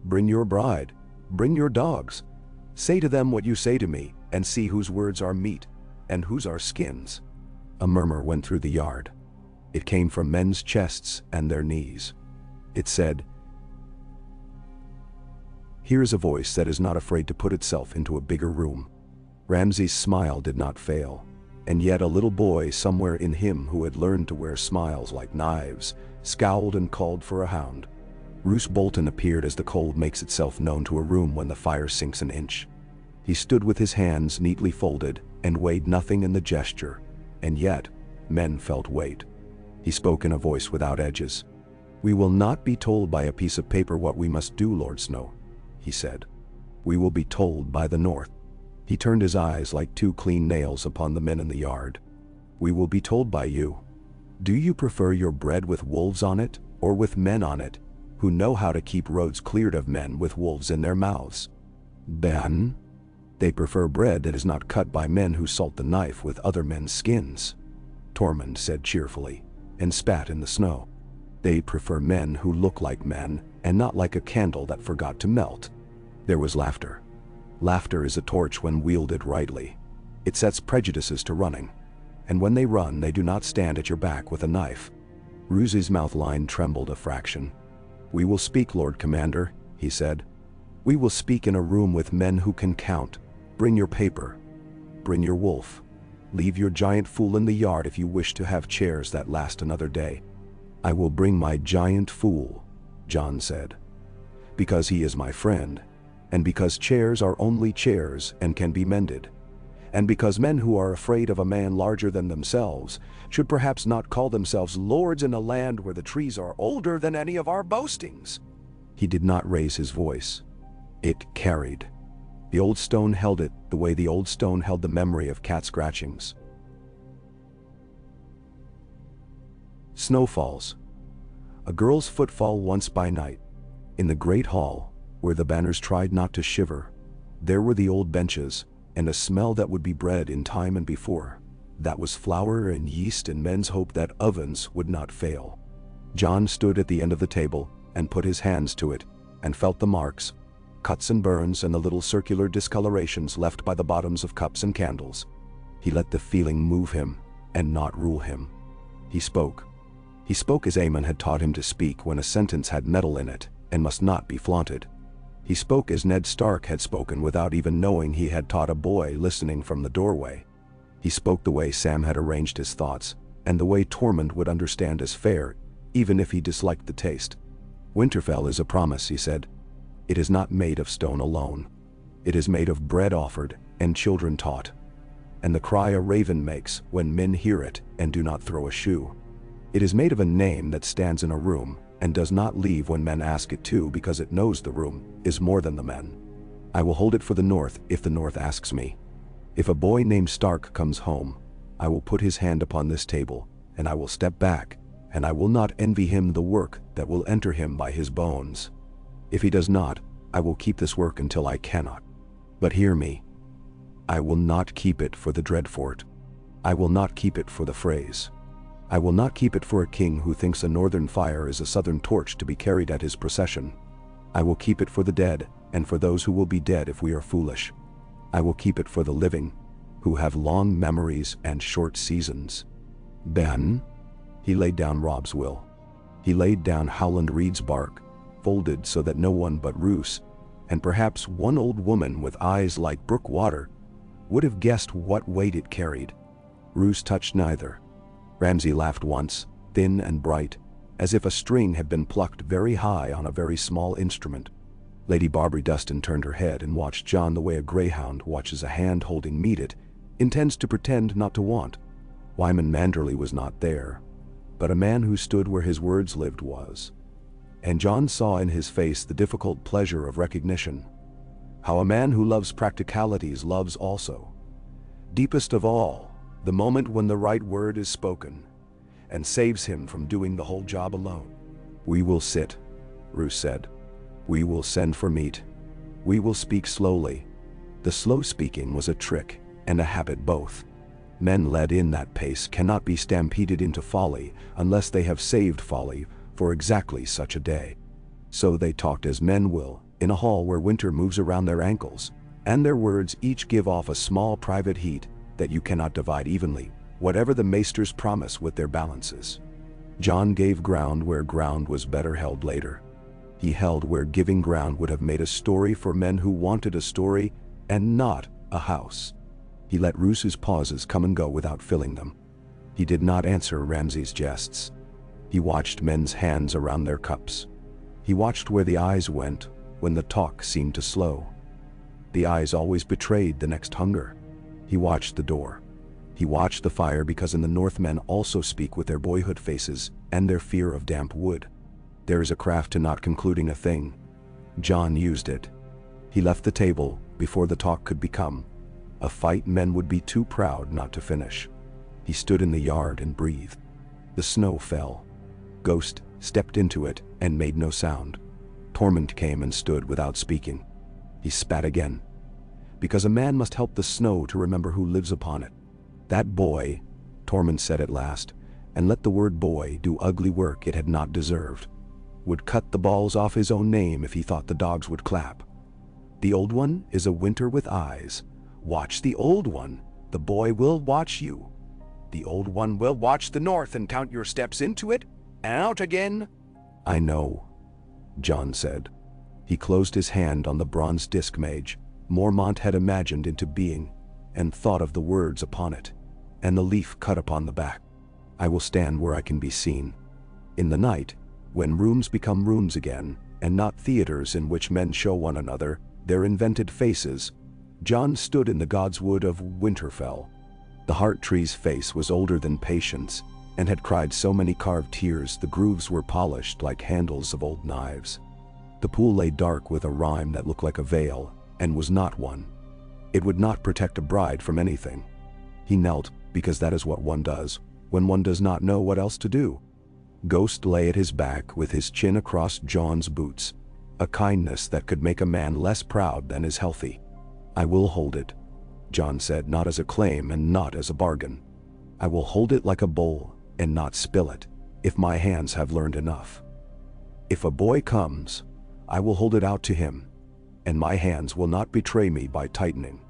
Bring your bride, bring your dogs. Say to them what you say to me, and see whose words are meat, and whose are skins." A murmur went through the yard. It came from men's chests and their knees. It said, "Here is a voice that is not afraid to put itself into a bigger room." Ramsay's smile did not fail, and yet a little boy somewhere in him who had learned to wear smiles like knives scowled and called for a hound. Roose Bolton appeared as the cold makes itself known to a room when the fire sinks an inch. He stood with his hands neatly folded and weighed nothing in the gesture, and yet men felt weight. He spoke in a voice without edges. "We will not be told by a piece of paper what we must do, Lord Snow," he said. "We will be told by the North." He turned his eyes like two clean nails upon the men in the yard. "We will be told by you. Do you prefer your bread with wolves on it, or with men on it, who know how to keep roads cleared of men with wolves in their mouths?" "Ben?" "They prefer bread that is not cut by men who salt the knife with other men's skins," Tormund said cheerfully, and spat in the snow. "They prefer men who look like men, and not like a candle that forgot to melt." There was laughter. Laughter is a torch when wielded rightly. It sets prejudices to running, and when they run they do not stand at your back with a knife. Roose's mouth line trembled a fraction. "We will speak, Lord Commander," he said. "We will speak in a room with men who can count. Bring your paper. Bring your wolf. Leave your giant fool in the yard if you wish to have chairs that last another day." "I will bring my giant fool," Jon said, "because he is my friend, and because chairs are only chairs and can be mended, and because men who are afraid of a man larger than themselves should perhaps not call themselves lords in a land where the trees are older than any of our boastings." He did not raise his voice. It carried. The old stone held it the way the old stone held the memory of cat scratchings. Snow falls. A girl's footfall once by night. In the great hall, where the banners tried not to shiver, there were the old benches, and a smell that would be bread in time and before. That was flour and yeast and men's hope that ovens would not fail. Jon stood at the end of the table and put his hands to it, and felt the marks, cuts and burns and the little circular discolorations left by the bottoms of cups and candles. He let the feeling move him and not rule him. He spoke. He spoke as Aemon had taught him to speak when a sentence had metal in it and must not be flaunted. He spoke as Ned Stark had spoken without even knowing he had taught a boy listening from the doorway. He spoke the way Sam had arranged his thoughts, and the way Tormund would understand as fair, even if he disliked the taste. "Winterfell is a promise," he said. "It is not made of stone alone. It is made of bread offered and children taught, and the cry a raven makes when men hear it and do not throw a shoe. It is made of a name that stands in a room and does not leave when men ask it to, because it knows the room is more than the men. I will hold it for the North if the North asks me. If a boy named Stark comes home, I will put his hand upon this table, and I will step back, and I will not envy him the work that will enter him by his bones. If he does not, I will keep this work until I cannot. But hear me. I will not keep it for the Dreadfort. I will not keep it for the phrase. I will not keep it for a king who thinks a northern fire is a southern torch to be carried at his procession. I will keep it for the dead, and for those who will be dead if we are foolish. I will keep it for the living, who have long memories and short seasons." "Ben?" He laid down Robb's will. He laid down Howland Reed's bark, folded so that no one but Roose, and perhaps one old woman with eyes like brook water, would have guessed what weight it carried. Roose touched neither. Ramsay laughed once, thin and bright, as if a string had been plucked very high on a very small instrument. Lady Barbary Dustin turned her head and watched Jon the way a greyhound watches a hand holding meat it intends to pretend not to want. Wyman Manderley was not there, but a man who stood where his words lived was. And Jon saw in his face the difficult pleasure of recognition. How a man who loves practicalities loves also, deepest of all, the moment when the right word is spoken, and saves him from doing the whole job alone. "We will sit," Roose said. "We will send for meat. We will speak slowly." The slow speaking was a trick and a habit both. Men led in that pace cannot be stampeded into folly unless they have saved folly for exactly such a day. So they talked as men will, in a hall where winter moves around their ankles, and their words each give off a small private heat that you cannot divide evenly whatever the maesters promise with their balances. Jon gave ground where ground was better held later. He held where giving ground would have made a story for men who wanted a story and not a house. He let Roos's pauses come and go without filling them. He did not answer Ramsay's jests. He watched men's hands around their cups. He watched where the eyes went when the talk seemed to slow. The eyes always betrayed the next hunger. He watched the door. He watched the fire, because in the north men also speak with their boyhood faces and their fear of damp wood. There is a craft to not concluding a thing. Jon used it. He left the table before the talk could become a fight men would be too proud not to finish. He stood in the yard and breathed. The snow fell. Ghost stepped into it and made no sound. Torment came and stood without speaking. He spat again. Because a man must help the snow to remember who lives upon it. That boy, Tormund said at last, and let the word boy do ugly work it had not deserved, would cut the balls off his own name if he thought the dogs would clap. The old one is a winter with eyes. Watch the old one. The boy will watch you. The old one will watch the north and count your steps into it and out again. I know, Jon said. He closed his hand on the bronze disc mage Mormont had imagined into being, and thought of the words upon it, and the leaf cut upon the back. I will stand where I can be seen. In the night, when rooms become rooms again, and not theaters in which men show one another their invented faces, Jon stood in the god's wood of Winterfell. The heart tree's face was older than patience, and had cried so many carved tears the grooves were polished like handles of old knives. The pool lay dark with a rime that looked like a veil, and was not one. It would not protect a bride from anything. He knelt, because that is what one does when one does not know what else to do. Ghost lay at his back with his chin across Jon's boots, a kindness that could make a man less proud than is healthy. I will hold it, Jon said, not as a claim and not as a bargain. I will hold it like a bowl and not spill it, if my hands have learned enough. If a boy comes, I will hold it out to him, and my hands will not betray me by tightening.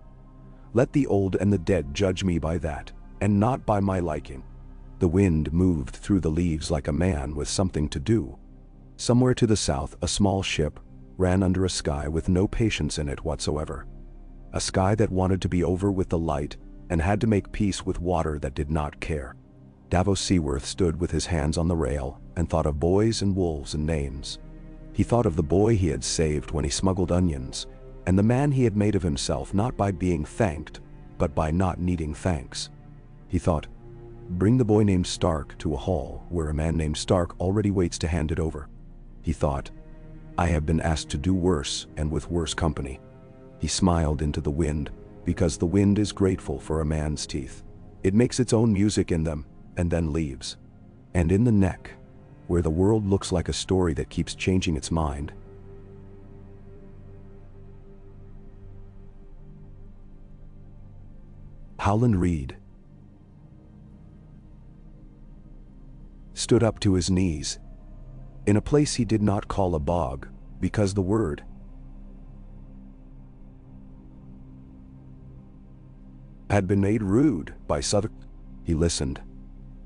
Let the old and the dead judge me by that, and not by my liking. The wind moved through the leaves like a man with something to do. Somewhere to the south, a small ship ran under a sky with no patience in it whatsoever. A sky that wanted to be over with the light and had to make peace with water that did not care. Davos Seaworth stood with his hands on the rail and thought of boys and wolves and names. He thought of the boy he had saved when he smuggled onions, and the man he had made of himself not by being thanked, but by not needing thanks. He thought, bring the boy named Stark to a hall where a man named Stark already waits to hand it over. He thought, I have been asked to do worse and with worse company. He smiled into the wind, because the wind is grateful for a man's teeth. It makes its own music in them, and then leaves. And in the neck, where the world looks like a story that keeps changing its mind, Howland Reed stood up to his knees, in a place he did not call a bog, because the word had been made rude by Southern. He listened.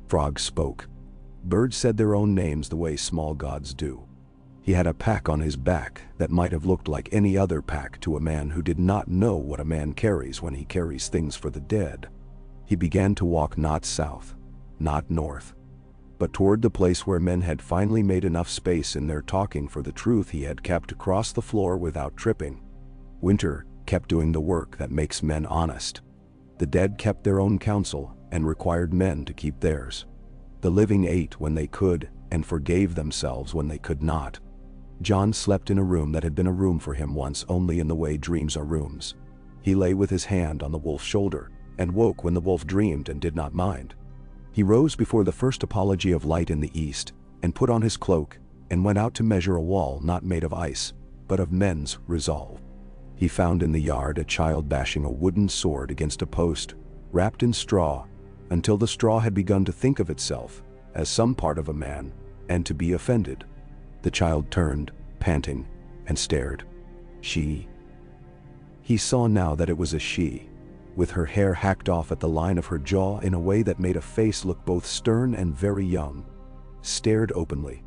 Frogs spoke. Birds said their own names the way small gods do. He had a pack on his back that might have looked like any other pack to a man who did not know what a man carries when he carries things for the dead. He began to walk not south, not north, but toward the place where men had finally made enough space in their talking for the truth he had kept across the floor without tripping. Winter kept doing the work that makes men honest. The dead kept their own counsel and required men to keep theirs. The living ate when they could and forgave themselves when they could not. Jon slept in a room that had been a room for him once only in the way dreams are rooms. He lay with his hand on the wolf's shoulder and woke when the wolf dreamed and did not mind. He rose before the first apology of light in the east and put on his cloak and went out to measure a wall not made of ice, but of men's resolve. He found in the yard a child bashing a wooden sword against a post, wrapped in straw, until the straw had begun to think of itself as some part of a man, and to be offended. The child turned, panting, and stared. He saw now that it was a she, with her hair hacked off at the line of her jaw in a way that made a face look both stern and very young, stared openly.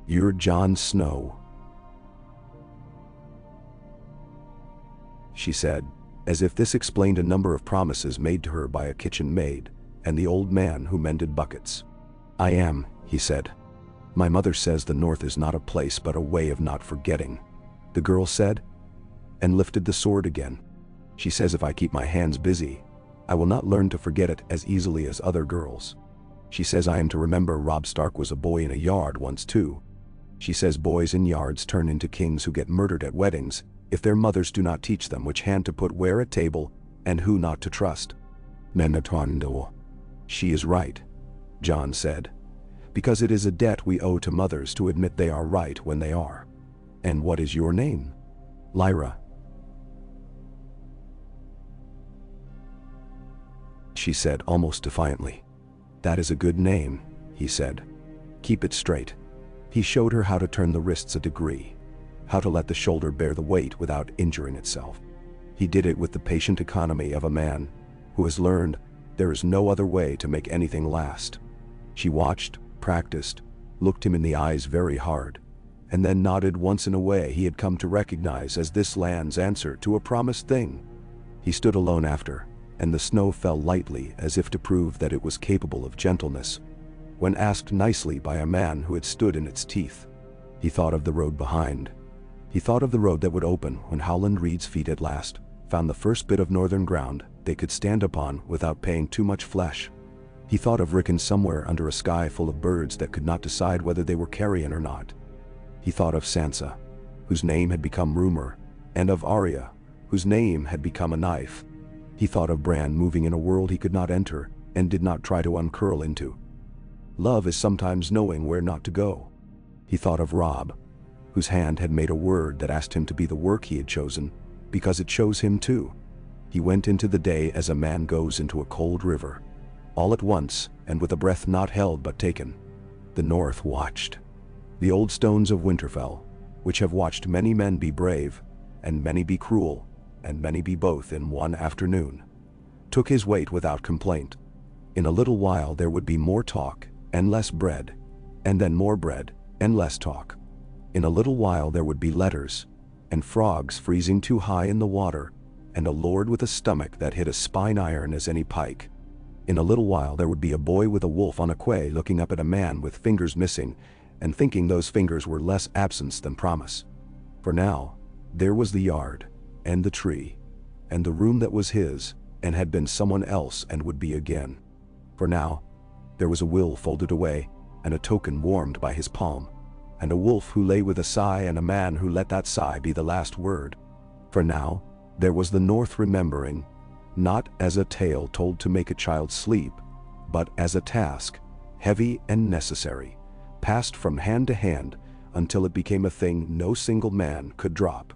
"You're Jon Snow," she said, as if this explained a number of promises made to her by a kitchen maid and the old man who mended buckets. "I am," he said. "My mother says the North is not a place but a way of not forgetting," the girl said, and lifted the sword again. "She says if I keep my hands busy, I will not learn to forget it as easily as other girls. She says I am to remember Robb Stark was a boy in a yard once too. She says boys in yards turn into kings who get murdered at weddings if their mothers do not teach them which hand to put where at table and who not to trust." "Menatondo." "She is right," Jon said, "because it is a debt we owe to mothers to admit they are right when they are." "And what is your name?" "Lyra," she said almost defiantly. "That is a good name," he said. "Keep it straight." He showed her how to turn the wrists a degree, how to let the shoulder bear the weight without injuring itself. He did it with the patient economy of a man who has learned there is no other way to make anything last. She watched, practiced, looked him in the eyes very hard, and then nodded once in a way he had come to recognize as this land's answer to a promised thing. He stood alone after, and the snow fell lightly as if to prove that it was capable of gentleness. When asked nicely by a man who had stood in its teeth, he thought of the road behind. He thought of the road that would open when Howland Reed's feet at last found the first bit of northern ground they could stand upon without paying too much flesh. He thought of Rickon somewhere under a sky full of birds that could not decide whether they were carrion or not. He thought of Sansa, whose name had become rumor, and of Arya, whose name had become a knife. He thought of Bran moving in a world he could not enter and did not try to uncurl into. Love is sometimes knowing where not to go. He thought of Robb, whose hand had made a word that asked him to be the work he had chosen, because it chose him too. He went into the day as a man goes into a cold river, all at once and with a breath not held but taken. The North watched. The old stones of Winterfell, which have watched many men be brave, and many be cruel, and many be both in one afternoon, took his weight without complaint. In a little while there would be more talk and less bread, and then more bread and less talk. In a little while there would be letters, and frogs freezing too high in the water, and a lord with a stomach that hit a spine iron as any pike. In a little while there would be a boy with a wolf on a quay looking up at a man with fingers missing, and thinking those fingers were less absence than promise. For now, there was the yard, and the tree, and the room that was his, and had been someone else and would be again. For now, there was a will folded away, and a token warmed by his palm, and a wolf who lay with a sigh and a man who let that sigh be the last word. For now, there was the North remembering, not as a tale told to make a child sleep, but as a task, heavy and necessary, passed from hand to hand until it became a thing no single man could drop.